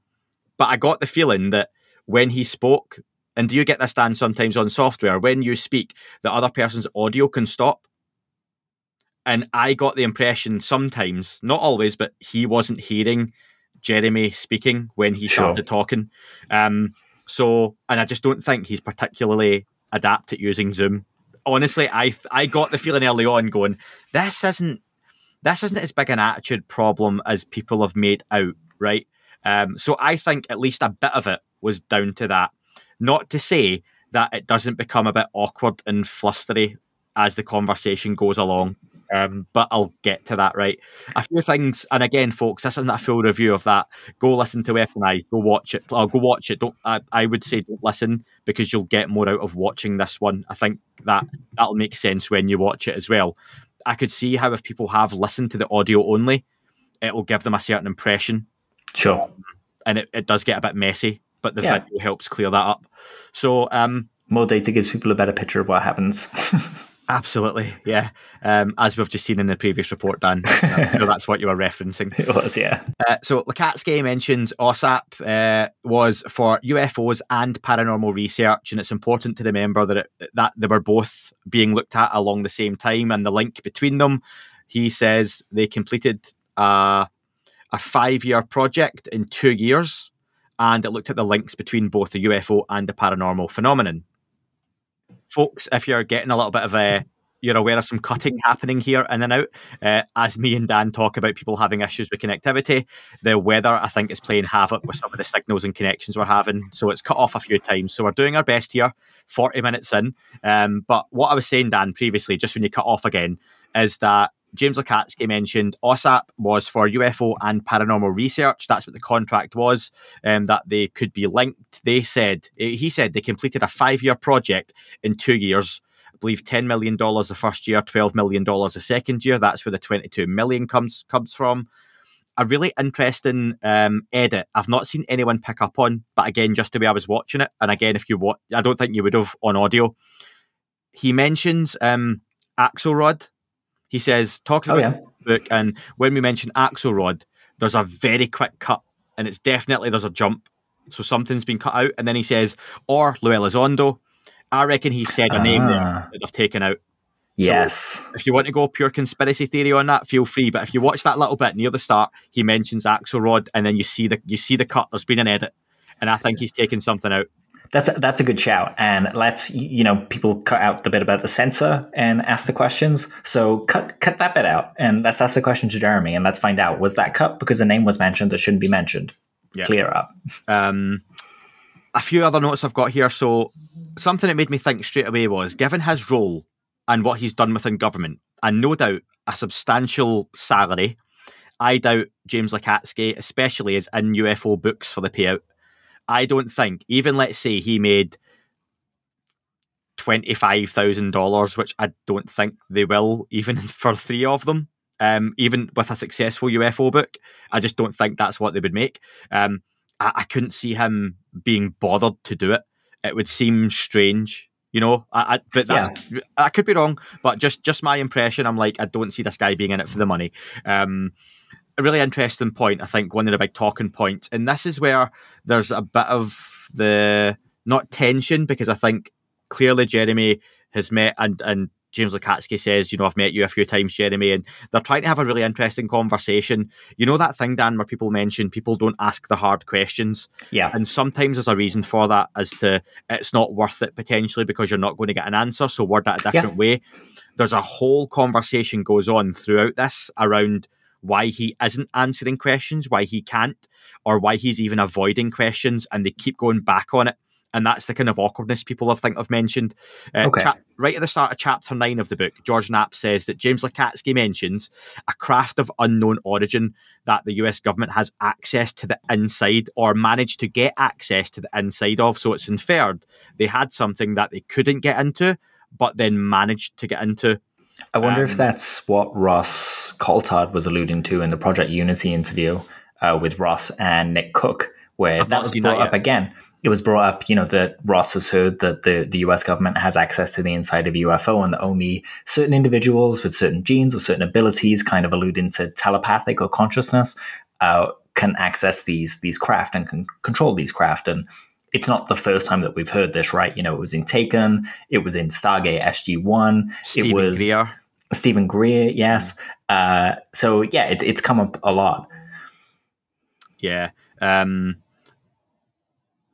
I got the feeling that when he spoke, and do you get this, Dan, sometimes on software, when you speak, the other person's audio can stop? And I got the impression sometimes, not always, but he wasn't hearing Jeremy speaking when he started talking. So, and I just don't think he's particularly adept at using Zoom. Honestly, I got the feeling early on going, this isn't as big an attitude problem as people have made out, right? So I think at least a bit of it was down to that. Not to say that it doesn't become a bit awkward and flustery as the conversation goes along. But I'll get to that, right? A few things, and again, folks, this isn't a full review of that. Go listen to Weaponized. Go watch it. Go watch it. I would say don't listen, because you'll get more out of watching this one. I think that'll make sense when you watch it as well. I could see how if people have listened to the audio only, it'll give them a certain impression. Sure. And it does get a bit messy, but the video helps clear that up. So more data gives people a better picture of what happens. Absolutely, yeah. As we've just seen in the previous report, Dan. I'm sure that's what you were referencing. It was, yeah. So Lacatski mentions AAWSAP was for UFOs and paranormal research, and it's important to remember that they were both being looked at along the same time, and the link between them. He says they completed a 5-year project in 2 years, and it looked at the links between both the UFO and the paranormal phenomenon. Folks, if you're getting a little bit of you're aware of some cutting happening here in and out, as me and Dan talk about people having issues with connectivity, the weather, I think, is playing havoc with some of the signals and connections we're having. So it's cut off a few times. So we're doing our best here, 40 minutes in. But what I was saying, Dan, previously, just when you cut off again, is that James Lacatski mentioned AAWSAP was for UFO and paranormal research. That's what the contract was, that they could be linked. He said they completed a 5-year project in 2 years. I believe $10 million the first year, $12 million the second year. That's where the $22 million comes from. a really interesting edit I've not seen anyone pick up on, but again, just the way I was watching it, and again, if you watch, I don't think you would have on audio. He mentions Axelrod. He says, talking about the book, and when we mention Axelrod, there's a very quick cut, and it's definitely there's a jump. So something's been cut out, and then he says, or Lue Elizondo. I reckon he said a name there that they've taken out. Yes. So if you want to go pure conspiracy theory on that, feel free. But if you watch that little bit near the start, he mentions Axelrod, and then you see the cut. There's been an edit, and I think he's taken something out. That's a good shout. And let's, people cut out the bit about the censor and ask the questions. So cut that bit out, and let's ask the question to Jeremy, and let's find out, was that cut because the name was mentioned that shouldn't be mentioned? Yeah. Clear up. A few other notes I've got here. So something that made me think straight away was, given his role and what he's done within government, and no doubt a substantial salary, I doubt James Lacatski especially is in UFO books for the payout. I don't think, even let's say he made $25,000, which I don't think they will, even for 3 of them, even with a successful UFO book, I just don't think that's what they would make. I couldn't see him being bothered to do it. It would seem strange, but I could be wrong, but just my impression, I'm like, I don't see this guy being in it for the money. A really interesting point, I think, one of the big talking points, and this is where there's a bit of the, not tension, because I think clearly Jeremy has met, and James Lacatski says, I've met you a few times, Jeremy, and they're trying to have a really interesting conversation. That thing, Dan, where people mention people don't ask the hard questions. Yeah. And sometimes there's a reason for that, as to it's not worth it potentially because you're not going to get an answer, so word that a different way. There's a whole conversation goes on throughout this around why he isn't answering questions, why he can't, or why he's even avoiding questions, and they keep going back on it. And that's the kind of awkwardness people have mentioned. Right at the start of chapter 9 of the book, George Knapp says that James Lacatski mentions a craft of unknown origin that the US government has access to the inside, or managed to get access to the inside of. So it's inferred they had something that they couldn't get into, but then managed to get into. I wonder if that's what Ross Coulthard was alluding to in the Project Unity interview with Ross and Nick Cook, where that was brought up again. It was brought up, that Ross has heard that the US government has access to the inside of a UFO, and that only certain individuals with certain genes or certain abilities, kind of alluding to telepathic or consciousness, can access these craft and can control these craft. And it's not the first time that we've heard this, right? It was in Taken, it was in Stargate SG-1, it was Stephen Greer, yes. So yeah, it's come up a lot. Yeah.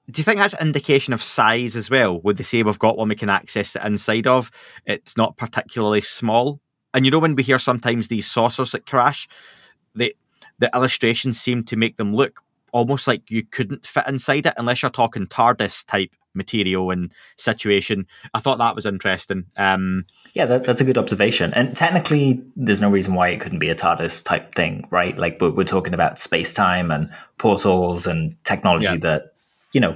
Do you think that's an indication of size as well? Would they say we've got one we can access the inside of? It's not particularly small. And when we hear sometimes these saucers that crash, the illustrations seem to make them look almost like you couldn't fit inside it, unless you're talking T.A.R.D.I.S type material and situation. I thought that was interesting. That's a good observation. And technically, there's no reason why it couldn't be a T.A.R.D.I.S type thing, right? Like, we're talking about space-time and portals and technology that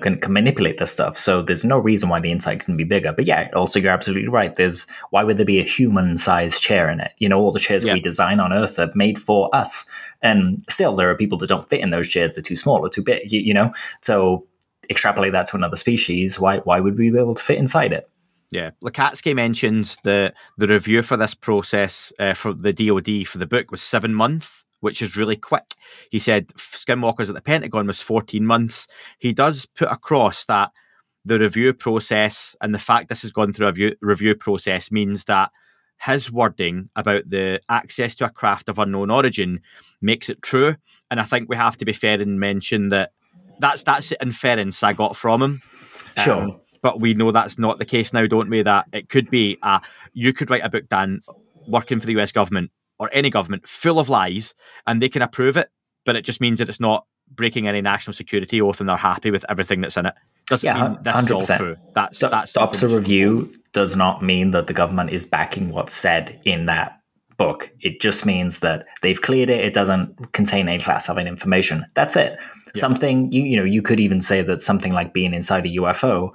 can manipulate this stuff. So there's no reason why the inside can be bigger. But yeah, also you're absolutely right. Why would there be a human-sized chair in it? All the chairs we design on Earth are made for us. And still, there are people that don't fit in those chairs. They're too small or too big, So extrapolate that to another species. Why would we be able to fit inside it? Yeah. Lacatski mentions the review for this process for the DOD for the book was 7 months. Which is really quick. He said Skinwalkers at the Pentagon was 14 months. He does put across that the review process and the fact this has gone through a review process means that his wording about the access to a craft of unknown origin makes it true. And I think we have to be fair and mention that that's the inference I got from him. Sure. But we know that's not the case now, don't we? That it could be, you could write a book, Dan, working for the US government, or any government, full of lies, and they can approve it, but it just means that it's not breaking any national security oath and they're happy with everything that's in it. Doesn't mean this 100%. Is all true. That's DOPSR review does not mean that the government is backing what's said in that book. It just means that they've cleared it. It doesn't contain any classified information. That's it. Yeah. Something, you could even say that something like being inside a UFO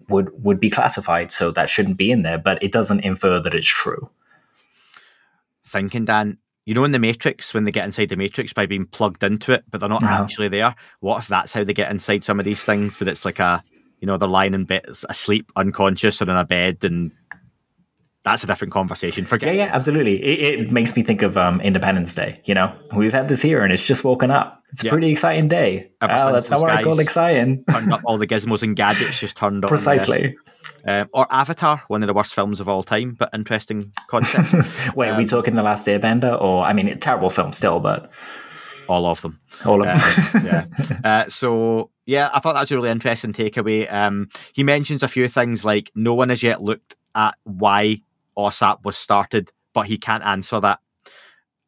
would be classified, so that shouldn't be in there, but it doesn't infer that it's true. Thinking, Dan, you know, in the Matrix, when they get inside the Matrix by being plugged into it, but they're not actually there. What if that's how they get inside some of these things? That it's like they're lying in bed, asleep, unconscious, or in a bed, and that's a different conversation. Yeah, absolutely. It makes me think of Independence Day. You know, we've had this here, and it's just woken up. It's a pretty exciting day. That's not what I call exciting. Turned up, all the gizmos and gadgets just turned on. Precisely. Or Avatar, one of the worst films of all time, but interesting concept. Wait, are we talking The Last Airbender? Or, I mean, a terrible film still, but... All of them. All of them. So, I thought that was a really interesting takeaway. He mentions a few things like no one has yet looked at why AAWSAP was started, but he can't answer that.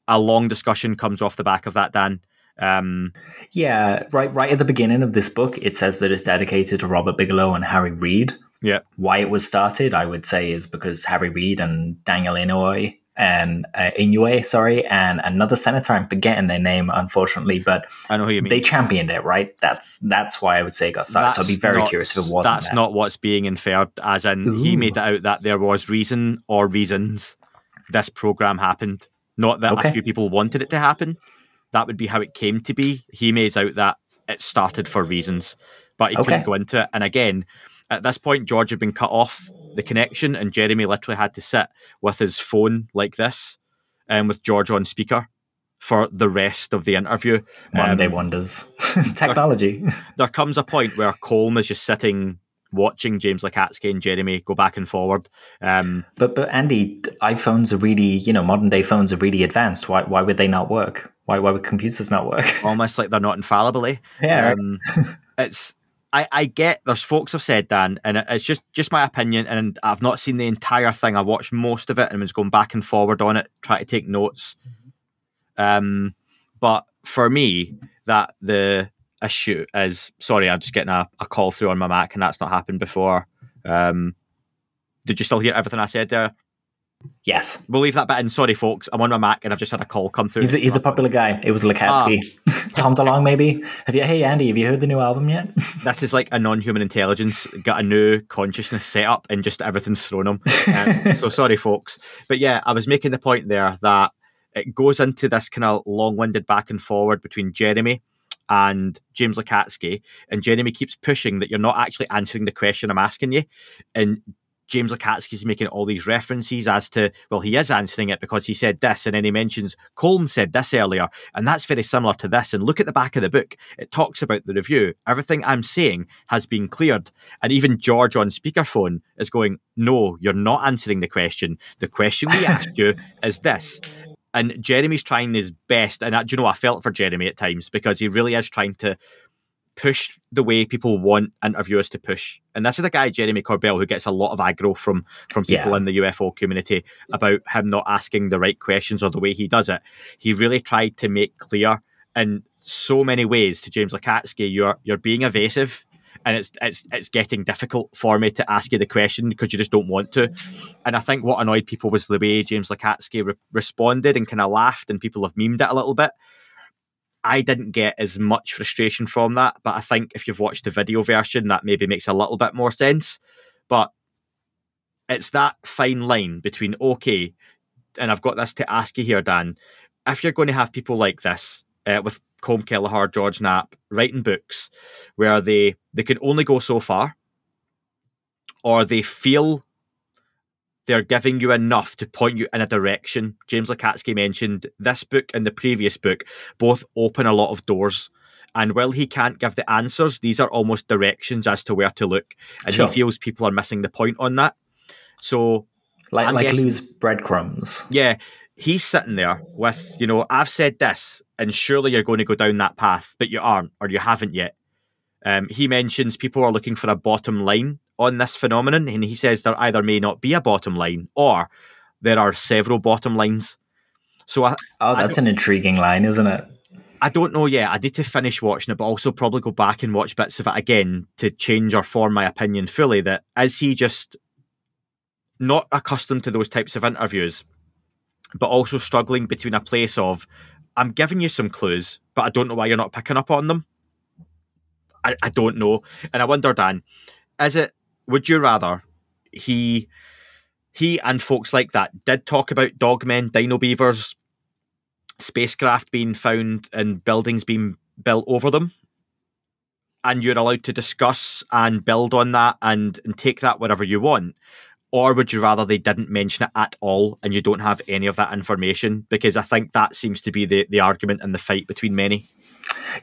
A long discussion comes off the back of that, Dan. Right at the beginning of this book, it says that it's dedicated to Robert Bigelow and Harry Reid. Yeah. Why it was started, I would say, is because Harry Reid and Daniel Inouye and another senator, I'm forgetting their name, unfortunately, but I know who you mean. They championed it, right? That's why I would say it got started. So I'd be very curious if it wasn't. That's not what's being inferred, as in he made it out that there was reason or reasons this program happened. Not that a few people wanted it to happen. That would be how it came to be. He made out that it started for reasons, but he couldn't go into it. And again, at this point, George had been cut off the connection, and Jeremy literally had to sit with his phone like this, and with George on speaker for the rest of the interview. Monday wonders. Technology. There comes a point where Colm is just sitting watching James Lacatski and Jeremy go back and forward. But Andy, iPhones are really, modern day phones are really advanced. Why would they not work? Why would computers not work? Almost like they're not infallible. Yeah. I get there's folks have said, Dan, and it's just my opinion, and I've not seen the entire thing. I watched most of it and was going back and forward on it, trying to take notes. But for me, that the issue is, sorry, I'm just getting a call through on my Mac, and that's not happened before. Did you still hear everything I said there? Yes. We'll leave that bit in. Sorry, folks. I'm on my Mac and I've just had a call come through. He's a popular guy. It was Lacatski. Tom DeLonge, maybe? Hey, Andy, have you heard the new album yet? This is like a non-human intelligence, got a new consciousness set up and just everything's thrown him. So sorry, folks. But yeah, I was making the point there that it goes into this kind of long-winded back and forward between Jeremy and James Lacatski, and Jeremy keeps pushing that you're not actually answering the question I'm asking you. And James Lacatski's making all these references as to, well, he is answering it because he said this, and then he mentions Colm said this earlier, and that's very similar to this. And look at the back of the book. It talks about the review. Everything I'm saying has been cleared. And even George on speakerphone is going, no, you're not answering the question. The question we asked you is this. And Jeremy's trying his best. And I felt for Jeremy at times because he really is trying to push the way people want interviewers to push. And this is a guy, Jeremy Corbell, who gets a lot of aggro from people in the UFO community about him not asking the right questions or the way he does it. He really tried to make clear in so many ways to James Lacatski, you're being evasive, and it's getting difficult for me to ask you the question because you just don't want to. And I think what annoyed people was the way James Lacatski responded and kind of laughed, and people have memed it a little bit. I didn't get as much frustration from that, but I think if you've watched the video version, that maybe makes a little bit more sense. But it's that fine line between, okay, and I've got this to ask you here, Dan, if you're going to have people like this, with Colm Kelleher, George Knapp, writing books where they can only go so far, or they feel they're giving you enough to point you in a direction. James Lacatski mentioned this book and the previous book both open a lot of doors. And while he can't give the answers, these are almost directions as to where to look. And he feels people are missing the point on that. So, like Lue's breadcrumbs. Yeah, he's sitting there with, I've said this, and surely you're going to go down that path, but you aren't, or you haven't yet. He mentions people are looking for a bottom line on this phenomenon, and he says there either may not be a bottom line or there are several bottom lines. So that's an intriguing line, isn't it? I don't know yet. I need to finish watching it, but also probably go back and watch bits of it again to change or form my opinion fully. That is he just not accustomed to those types of interviews, but also struggling between a place of, I'm giving you some clues, but I don't know why you're not picking up on them. I don't know. And I wonder, Dan, would you rather he and folks like that did talk about dogmen, dino beavers, spacecraft being found and buildings being built over them, and you're allowed to discuss and build on that and take that wherever you want? Or would you rather they didn't mention it at all and you don't have any of that information? Because I think that seems to be the argument and the fight between many.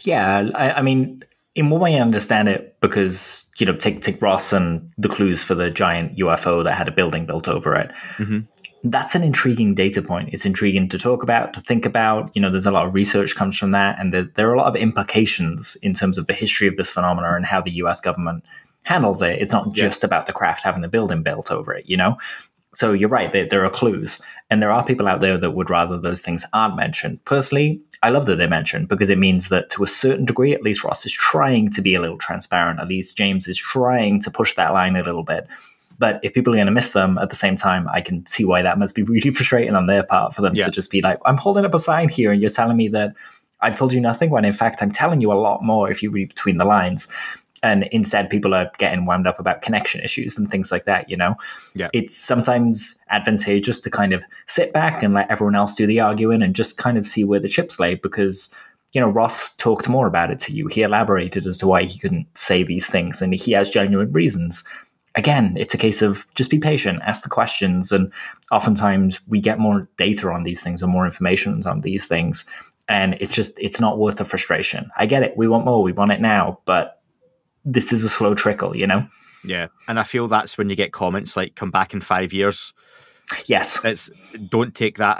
Yeah, I mean, in one way I understand it because, take Ross and the clues for the giant UFO that had a building built over it. Mm-hmm. That's an intriguing data point. It's intriguing to talk about, to think about. There's a lot of research comes from that, and there are a lot of implications in terms of the history of this phenomena and how the US government handles it. It's not just about the craft having the building built over it, So you're right, there are clues. And there are people out there that would rather those things aren't mentioned. Personally, I love that they're mentioned because it means that to a certain degree, at least Ross is trying to be a little transparent. At least James is trying to push that line a little bit. But if people are going to miss them at the same time, I can see why that must be really frustrating on their part for them to just be like, I'm holding up a sign here and you're telling me that I've told you nothing, when in fact I'm telling you a lot more if you read between the lines. And instead, people are getting wound up about connection issues and things like that, Yeah. It's sometimes advantageous to kind of sit back and let everyone else do the arguing and just kind of see where the chips lay because, Ross talked more about it to you. He elaborated as to why he couldn't say these things, and he has genuine reasons. Again, it's a case of just be patient, ask the questions, and oftentimes we get more data on these things or more information on these things, and it's not worth the frustration. I get it. We want more. We want it now, but this is a slow trickle, Yeah, and I feel that's when you get comments like "come back in 5 years." Yes, don't take that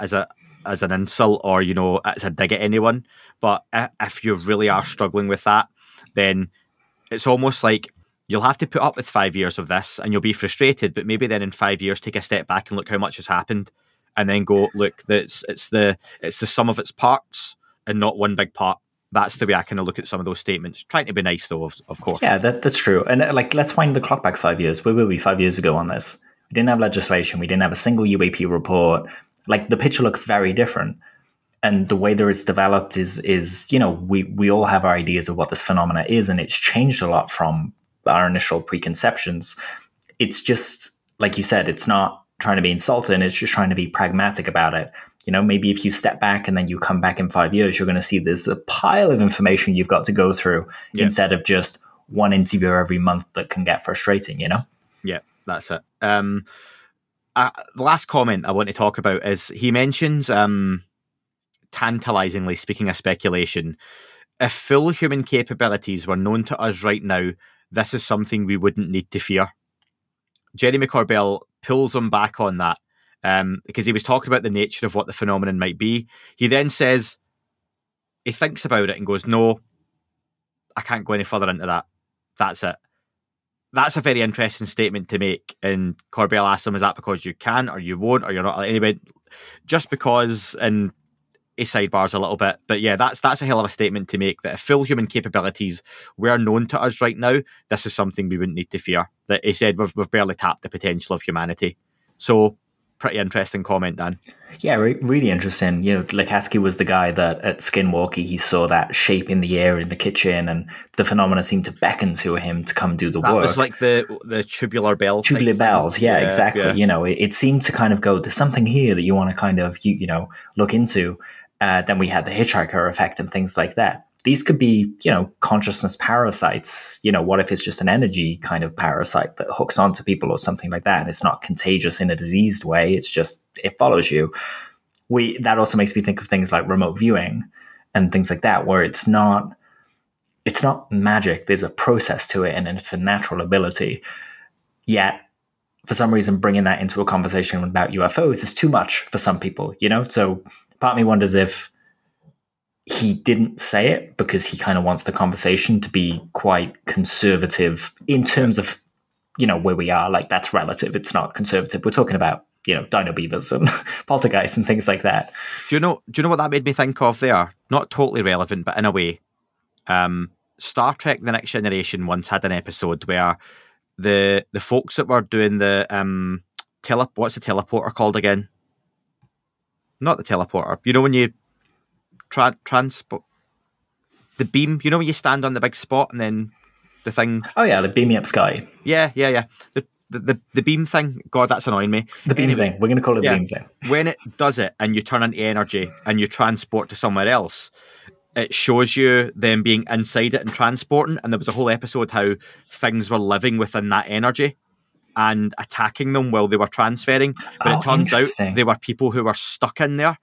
as an insult or as a dig at anyone. But if you really are struggling with that, then it's almost like you'll have to put up with 5 years of this, and you'll be frustrated. But maybe then in 5 years, take a step back and look how much has happened, and then go, look, it's the sum of its parts and not one big part. That's the way I kind of look at some of those statements. Trying to be nice, though, of course. Yeah, that's true. And let's wind the clock back 5 years. Where were we 5 years ago on this? We didn't have legislation. We didn't have a single UAP report. The picture looked very different. And the way that it's developed is we all have our ideas of what this phenomena is, and it's changed a lot from our initial preconceptions. It's just, like you said, it's not trying to be insulting. It's just trying to be pragmatic about it. Maybe if you step back and then you come back in 5 years, you're going to see there's the pile of information you've got to go through instead of just one interview every month that can get frustrating, Yeah, that's it. The last comment I want to talk about is he mentions, tantalizingly, speaking of speculation, if full human capabilities were known to us right now, this is something we wouldn't need to fear. Jeremy Corbell pulls him back on that. Because he was talking about the nature of what the phenomenon might be. He then says, he thinks about it and goes, no, I can't go any further into that. That's it. That's a very interesting statement to make. And Corbell asks him, is that because you can or you won't or you're not? Anyway, just because, and he sidebars a little bit. But yeah, that's a hell of a statement to make, that if full human capabilities were known to us right now, this is something we wouldn't need to fear. That he said, we've barely tapped the potential of humanity. So, pretty interesting comment, Dan. Yeah, really interesting. Lacatski was the guy that at Skinwalker, he saw that shape in the air in the kitchen, and the phenomena seemed to becken to him to come do the work. That was like the tubular bell. Tubular bells, yeah, exactly. Yeah. It seemed to kind of go, there's something here that you want to kind of, look into. Then we had the hitchhiker effect and things like that. These could be, consciousness parasites. What if it's just an energy kind of parasite that hooks onto people or something like that? And it's not contagious in a diseased way. It's just, it follows you. That also makes me think of things like remote viewing and things like that, where it's not magic. There's a process to it, and it's a natural ability. Yet, for some reason, bringing that into a conversation about UFOs is too much for some people, So part of me wonders if he didn't say it because he kind of wants the conversation to be quite conservative in terms of, where we are. Like, that's relative. It's not conservative. We're talking about, dino beavers and poltergeists and things like that. Do you know what that made me think of there? Not totally relevant, but in a way. Star Trek The Next Generation once had an episode where the folks that were doing the what's the teleporter called again? Not the teleporter. When you transport the beam, when you stand on the big spot and then the thing. Oh yeah, the beam me up sky. Yeah. the beam thing. God, that's annoying me. The beam thing. We're going to call it the beam thing. When it does it and you turn into energy and you transport to somewhere else, it shows you them being inside it and transporting. And there was a whole episode how things were living within that energy and attacking them while they were transferring. But it turns out they were people who were stuck in there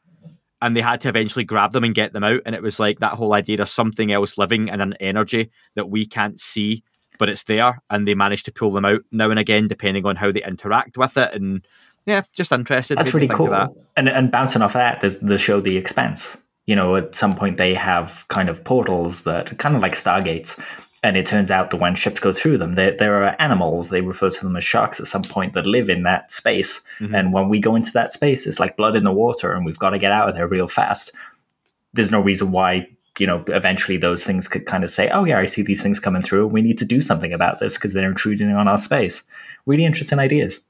and they had to eventually grab them and get them out. And it was like that whole idea of something else living in an energy that we can't see, but it's there. And they managed to pull them out now and again, depending on how they interact with it. And yeah, just interested. That's really cool. And bouncing off that, there's the show The Expanse. You know, at some point they have kind of portals that are kind of like stargates. And it turns out that when ships go through them, there are animals, they refer to them as sharks at some point, that live in that space. Mm-hmm. And when we go into that space, it's like blood in the water and we've got to get out of there real fast. There's no reason why, you know, eventually those things could kind of say, oh yeah, I see these things coming through. We need to do something about this because they're intruding on our space. Really interesting ideas.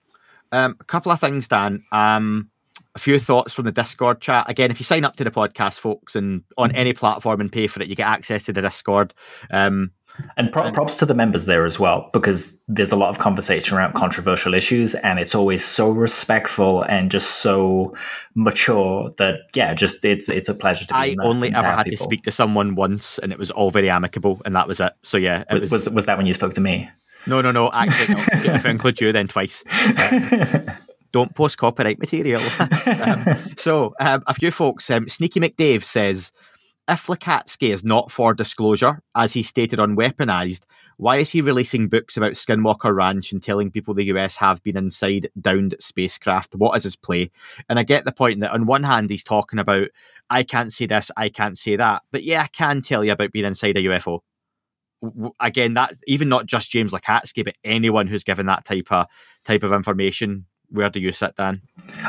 A couple of things, Dan. A few thoughts from the Discord chat. Again, if you sign up to the podcast, folks, and on any platform and pay for it, you get access to the Discord. And props to the members there as well, because there's a lot of conversation around controversial issues, and it's always so respectful and just so mature that, yeah, just it's a pleasure to be in that. I only ever had to speak to someone once, and it was all very amicable, and that was it. So yeah, it was that when you spoke to me? No. Actually, no. If I include you, then twice. Don't post copyright material. A few folks. Sneaky McDave says, if Lacatski is not for disclosure, as he stated on Weaponized, why is he releasing books about Skinwalker Ranch and telling people the US have been inside downed spacecraft? What is his play? And I get the point that on one hand, he's talking about, I can't say this, I can't say that. But yeah, I can tell you about being inside a UFO. Again, that even not just James Lacatski, but anyone who's given that type of information. Where do you sit, Dan?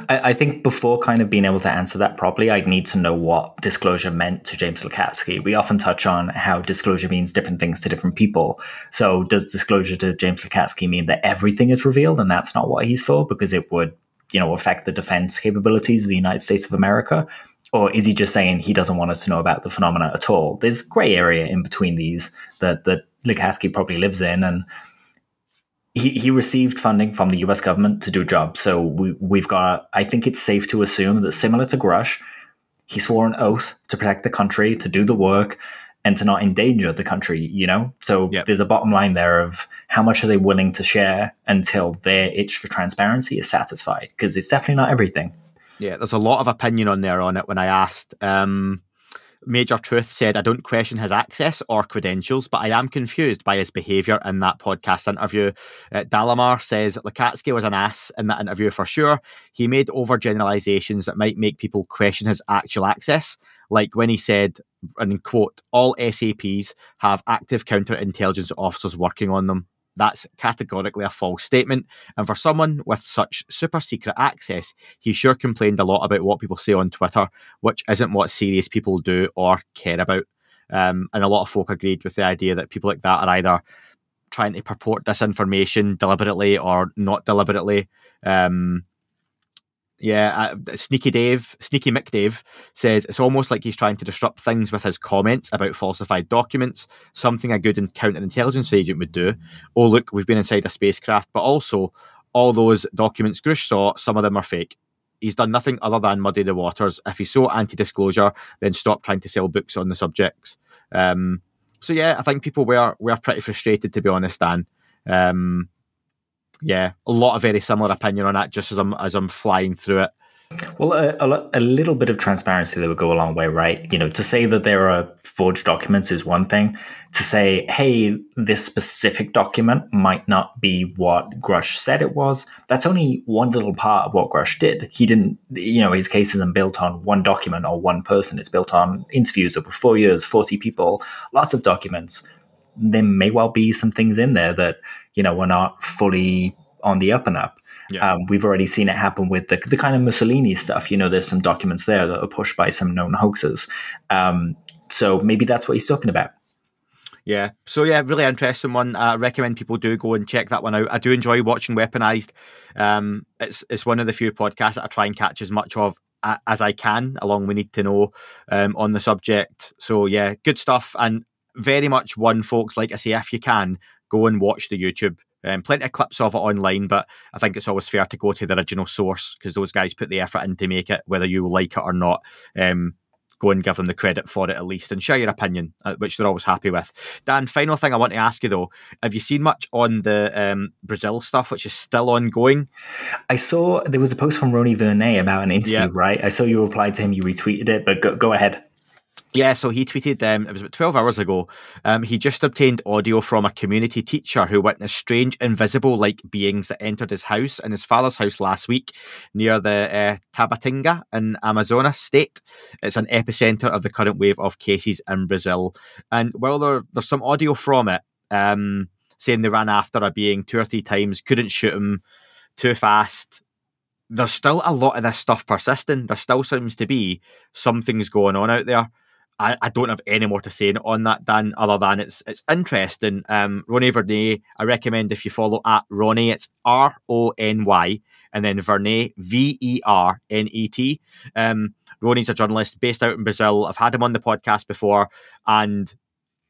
I think before kind of being able to answer that properly, I'd need to know what disclosure meant to James Lacatski. We often touch on how disclosure means different things to different people. So does disclosure to James Lacatski mean that everything is revealed and that's not what he's for because it would, you know, affect the defense capabilities of the United States of America? Or is he just saying he doesn't want us to know about the phenomena at all? There's gray area in between these that Lacatski probably lives in, and He received funding from the US government to do a job. So we've got, I think it's safe to assume that similar to Grush, he swore an oath to protect the country, to do the work, and to not endanger the country, you know? So There's a bottom line there of how much are they willing to share until their itch for transparency is satisfied? Because it's definitely not everything. Yeah, there's a lot of opinion on it when I asked. Major Truth said, I don't question his access or credentials, but I am confused by his behaviour in that podcast interview. Dalamar says, Lacatski was an ass in that interview for sure. He made overgeneralizations that might make people question his actual access. Like when he said, and quote, all SAPs have active counterintelligence officers working on them. That's categorically a false statement. And for someone with such super secret access, he sure complained a lot about what people say on Twitter, which isn't what serious people do or care about. And a lot of folk agreed with the idea that people like that are either trying to purport disinformation deliberately or not deliberately. Sneaky McDave says it's almost like he's trying to disrupt things with his comments about falsified documents, something a good counterintelligence agent would do. Oh, look, we've been inside a spacecraft, but also all those documents Grush saw, some of them are fake. He's done nothing other than muddy the waters. If he's so anti-disclosure, then stop trying to sell books on the subjects. I think people were pretty frustrated, to be honest, Dan. A lot of very similar opinion on that, just as I'm flying through it. Well, a little bit of transparency that would go a long way, right? You know, to say that there are forged documents is one thing. To say, hey, this specific document might not be what Grush said it was, that's only one little part of what Grush did. He didn't, you know, his case isn't built on one document or one person. It's built on interviews over 4 years, 40 people, lots of documents. There may well be some things in there that, you know, were not fully on the up and up. Yeah. We've already seen it happen with the kind of Mussolini stuff. You know, there's some documents there that are pushed by some known hoaxes. So maybe that's what he's talking about. Yeah. So yeah, really interesting one. I recommend people do go and check that one out. I do enjoy watching Weaponized. It's one of the few podcasts that I try and catch as much of as I can, along with Need to Know on the subject. So yeah, good stuff. And very much one, folks, like I say, if you can, go and watch the YouTube Plenty of clips of it online, but I think it's always fair to go to the original source because those guys put the effort in to make it, whether you like it or not. Go and give them the credit for it at least and share your opinion, which they're always happy with. Dan, final thing I want to ask you though, have you seen much on the Brazil stuff, which is still ongoing? I saw there was a post from Ronnie Vernet about an interview, right? I saw you replied to him, you retweeted it, but go ahead. Yeah, so he tweeted, it was about 12 hours ago, he just obtained audio from a community teacher who witnessed strange invisible-like beings that entered his house and his father's house last week near the Tabatinga in Amazonas state. It's an epicenter of the current wave of cases in Brazil. And while there's some audio from it, saying they ran after a being 2 or 3 times, couldn't shoot him, too fast, there's still a lot of this stuff persisting. There still seems to be something's going on out there. I don't have any more to say on that, Dan, other than it's interesting. Ronnie Vernet, I recommend if you follow at Ronnie, it's RONY, and then Vernet, VERNET. Ronnie's a journalist based out in Brazil. I've had him on the podcast before, and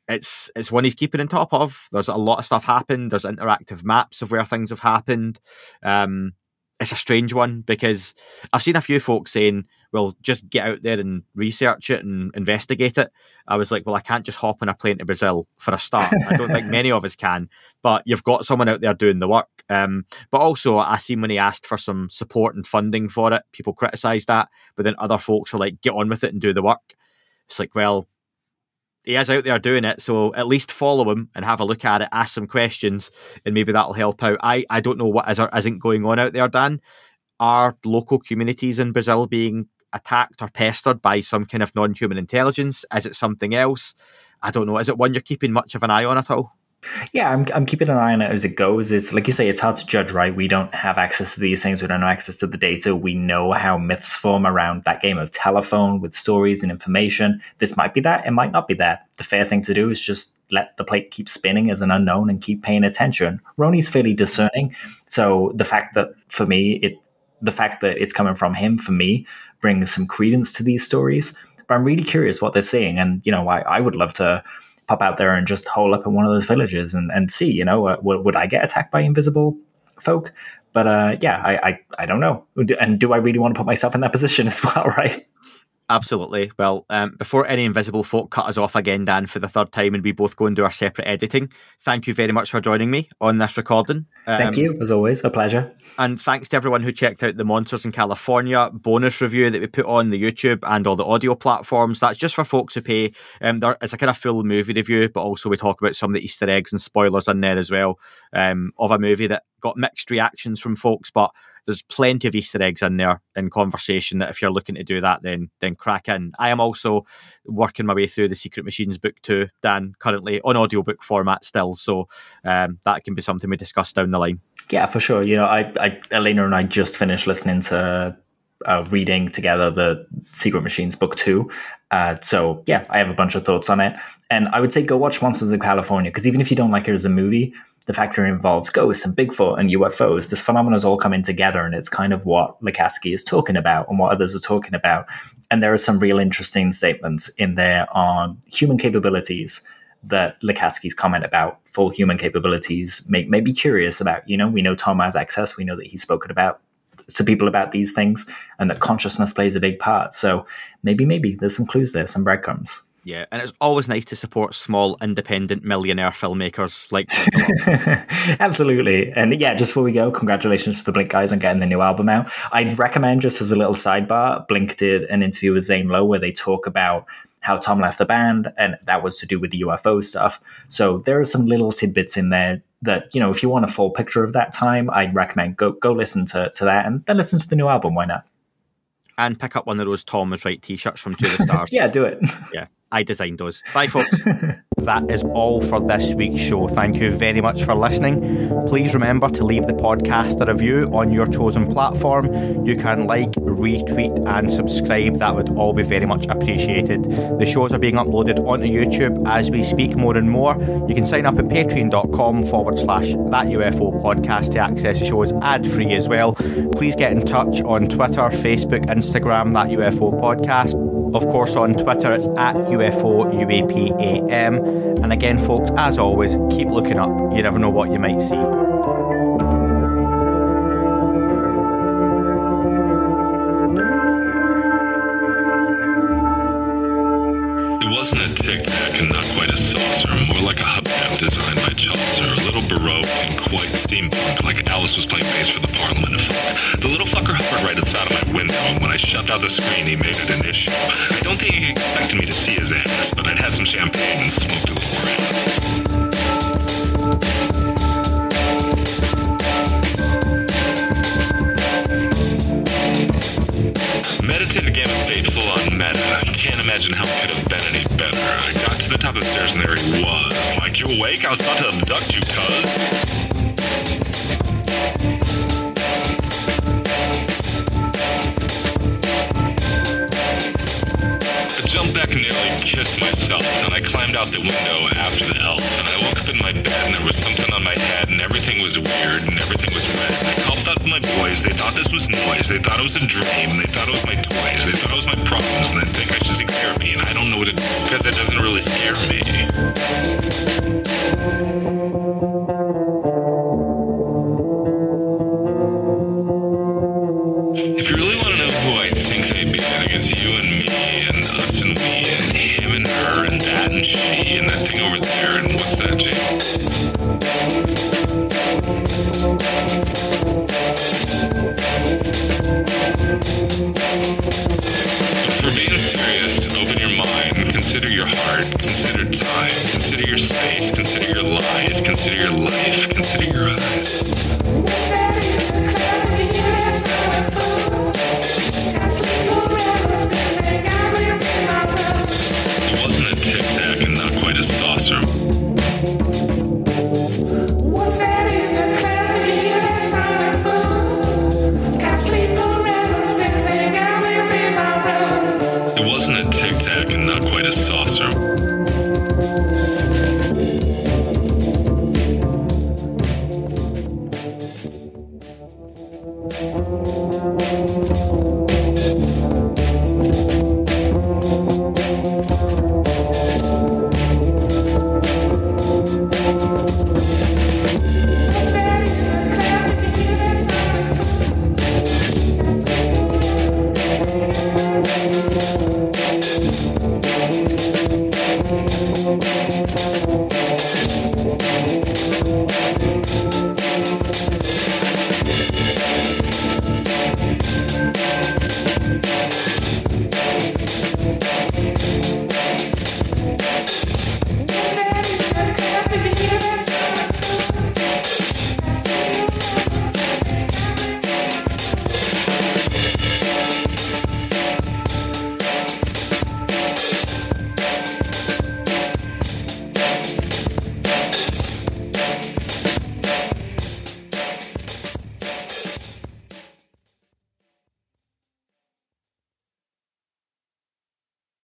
it's one he's keeping on top of. There's a lot of stuff happened. There's interactive maps of where things have happened. It's a strange one because I've seen a few folks saying, well, just get out there and research it and investigate it. I was like, well, I can't just hop on a plane to Brazil for a start. I don't think many of us can, but you've got someone out there doing the work. But also I seen when he asked for some support and funding for it, people criticised that, but then other folks are like, get on with it and do the work. It's like, well, he is out there doing it, so at least follow him and have a look at it, ask some questions, and maybe that'll help out. I don't know what is or isn't going on out there, Dan. Are local communities in Brazil being attacked or pestered by some kind of non-human intelligence? Is it something else? I don't know. Is it one you're keeping much of an eye on at all? Yeah, I'm keeping an eye on it as it goes. It's like you say, it's hard to judge, right? We don't have access to these things. We don't have access to the data. We know how myths form around that game of telephone with stories and information. This might be that. It might not be that. The fair thing to do is just let the plate keep spinning as an unknown and keep paying attention. Ronnie's fairly discerning. So the fact that for me, the fact that it's coming from him, for me, brings some credence to these stories. But I'm really curious what they're seeing. And, I would love to pop out there and just hole up in one of those villages and see, would I get attacked by invisible folk? But I don't know. And do I really want to put myself in that position as well, right? Absolutely. Well, before any invisible folk cut us off again, Dan, for the third time, and we both go and do our separate editing, thank you very much for joining me on this recording. Thank you, as always, a pleasure. And thanks to everyone who checked out the Monsters in California bonus review that we put on the YouTube and all the audio platforms. That's just for folks who pay. It's a kind of full movie review, but also we talk about some of the Easter eggs and spoilers in there as well, of a movie that got mixed reactions from folks, but there's plenty of Easter eggs in there in conversation that if you're looking to do that, then crack in. I am also working my way through the Sekret Machines book 2, Dan, currently on audiobook format still, so that can be something we discuss down the line. Yeah, for sure. Elena and I just finished listening to reading together the Sekret Machines book 2. So yeah, I have a bunch of thoughts on it. And I would say go watch Monsters in California, because even if you don't like it as a movie, the fact that it involves ghosts and Bigfoot and UFOs, this phenomenon is all coming together, and it's kind of what Lacatski is talking about and what others are talking about. And there are some real interesting statements in there on human capabilities that Lacatski's comment about full human capabilities make me curious about. We know Tom has access. We know that he's spoken about to people about these things, and that consciousness plays a big part. So maybe there's some clues there, some breadcrumbs. Yeah, and it's always nice to support small, independent millionaire filmmakers like Absolutely. And yeah, just before we go, congratulations to the Blink guys on getting the new album out. I'd recommend, just as a little sidebar, Blink did an interview with Zane Lowe where they talk about how Tom left the band, and that was to do with the UFO stuff. So there are some little tidbits in there that, if you want a full picture of that time, I'd recommend go listen to that, and then listen to the new album. Why not? And pick up one of those Tom was right t-shirts from To The Stars. Yeah, do it. Yeah, I designed those. Bye, folks. That is all for this week's show. Thank you very much for listening. Please remember to leave the podcast a review on your chosen platform. You can like, retweet and subscribe. That would all be very much appreciated. The shows are being uploaded onto YouTube as we speak more and more. You can sign up at patreon.com/That UFO podcast to access the shows ad-free as well. Please get in touch on Twitter, Facebook, Instagram, That UFO podcast. Of course, on Twitter, it's at UFO UAPAM. And again, folks, as always, keep looking up. You never know what you might see. It wasn't a tic-tac and not quite a saucer, more like a hubcap designed by Chaucer, a little Baroque and quite steampunk, like Alice was playing bass for the Parliament of Folk. The little fucker hovered right outside of my window, and when I shoved out the screen, he made it an issue. I don't think he expected me to see his ass, but I'd had some champagne and smoked a little grass. Meditative game of Fateful on Meta. You can't imagine how it could have been any better. I got to the top of the stairs and there he was. Like, you awake? I was about to abduct you, cuz. I jumped back and nearly kissed myself, and I climbed out the window after the elf, and I woke up in my bed and there was something on my head and everything was weird and everything was red. And I called out to my boys. They thought this was noise. They thought it was a dream. They thought it was my toys. They thought it was my problems, and they think I should seek therapy, and I don't know what to do because it doesn't really scare me. If you really want to know who I think I be, I think it's you and me and us and we and him and her and that and she and that thing over there and what's that, Jake? If we're being serious, open your mind, consider your heart, consider time, consider your space, consider your lies, consider your life, consider your eyes. It wasn't a tic-tac and not quite a saucer. It wasn't a tic-tac and not quite a saucer.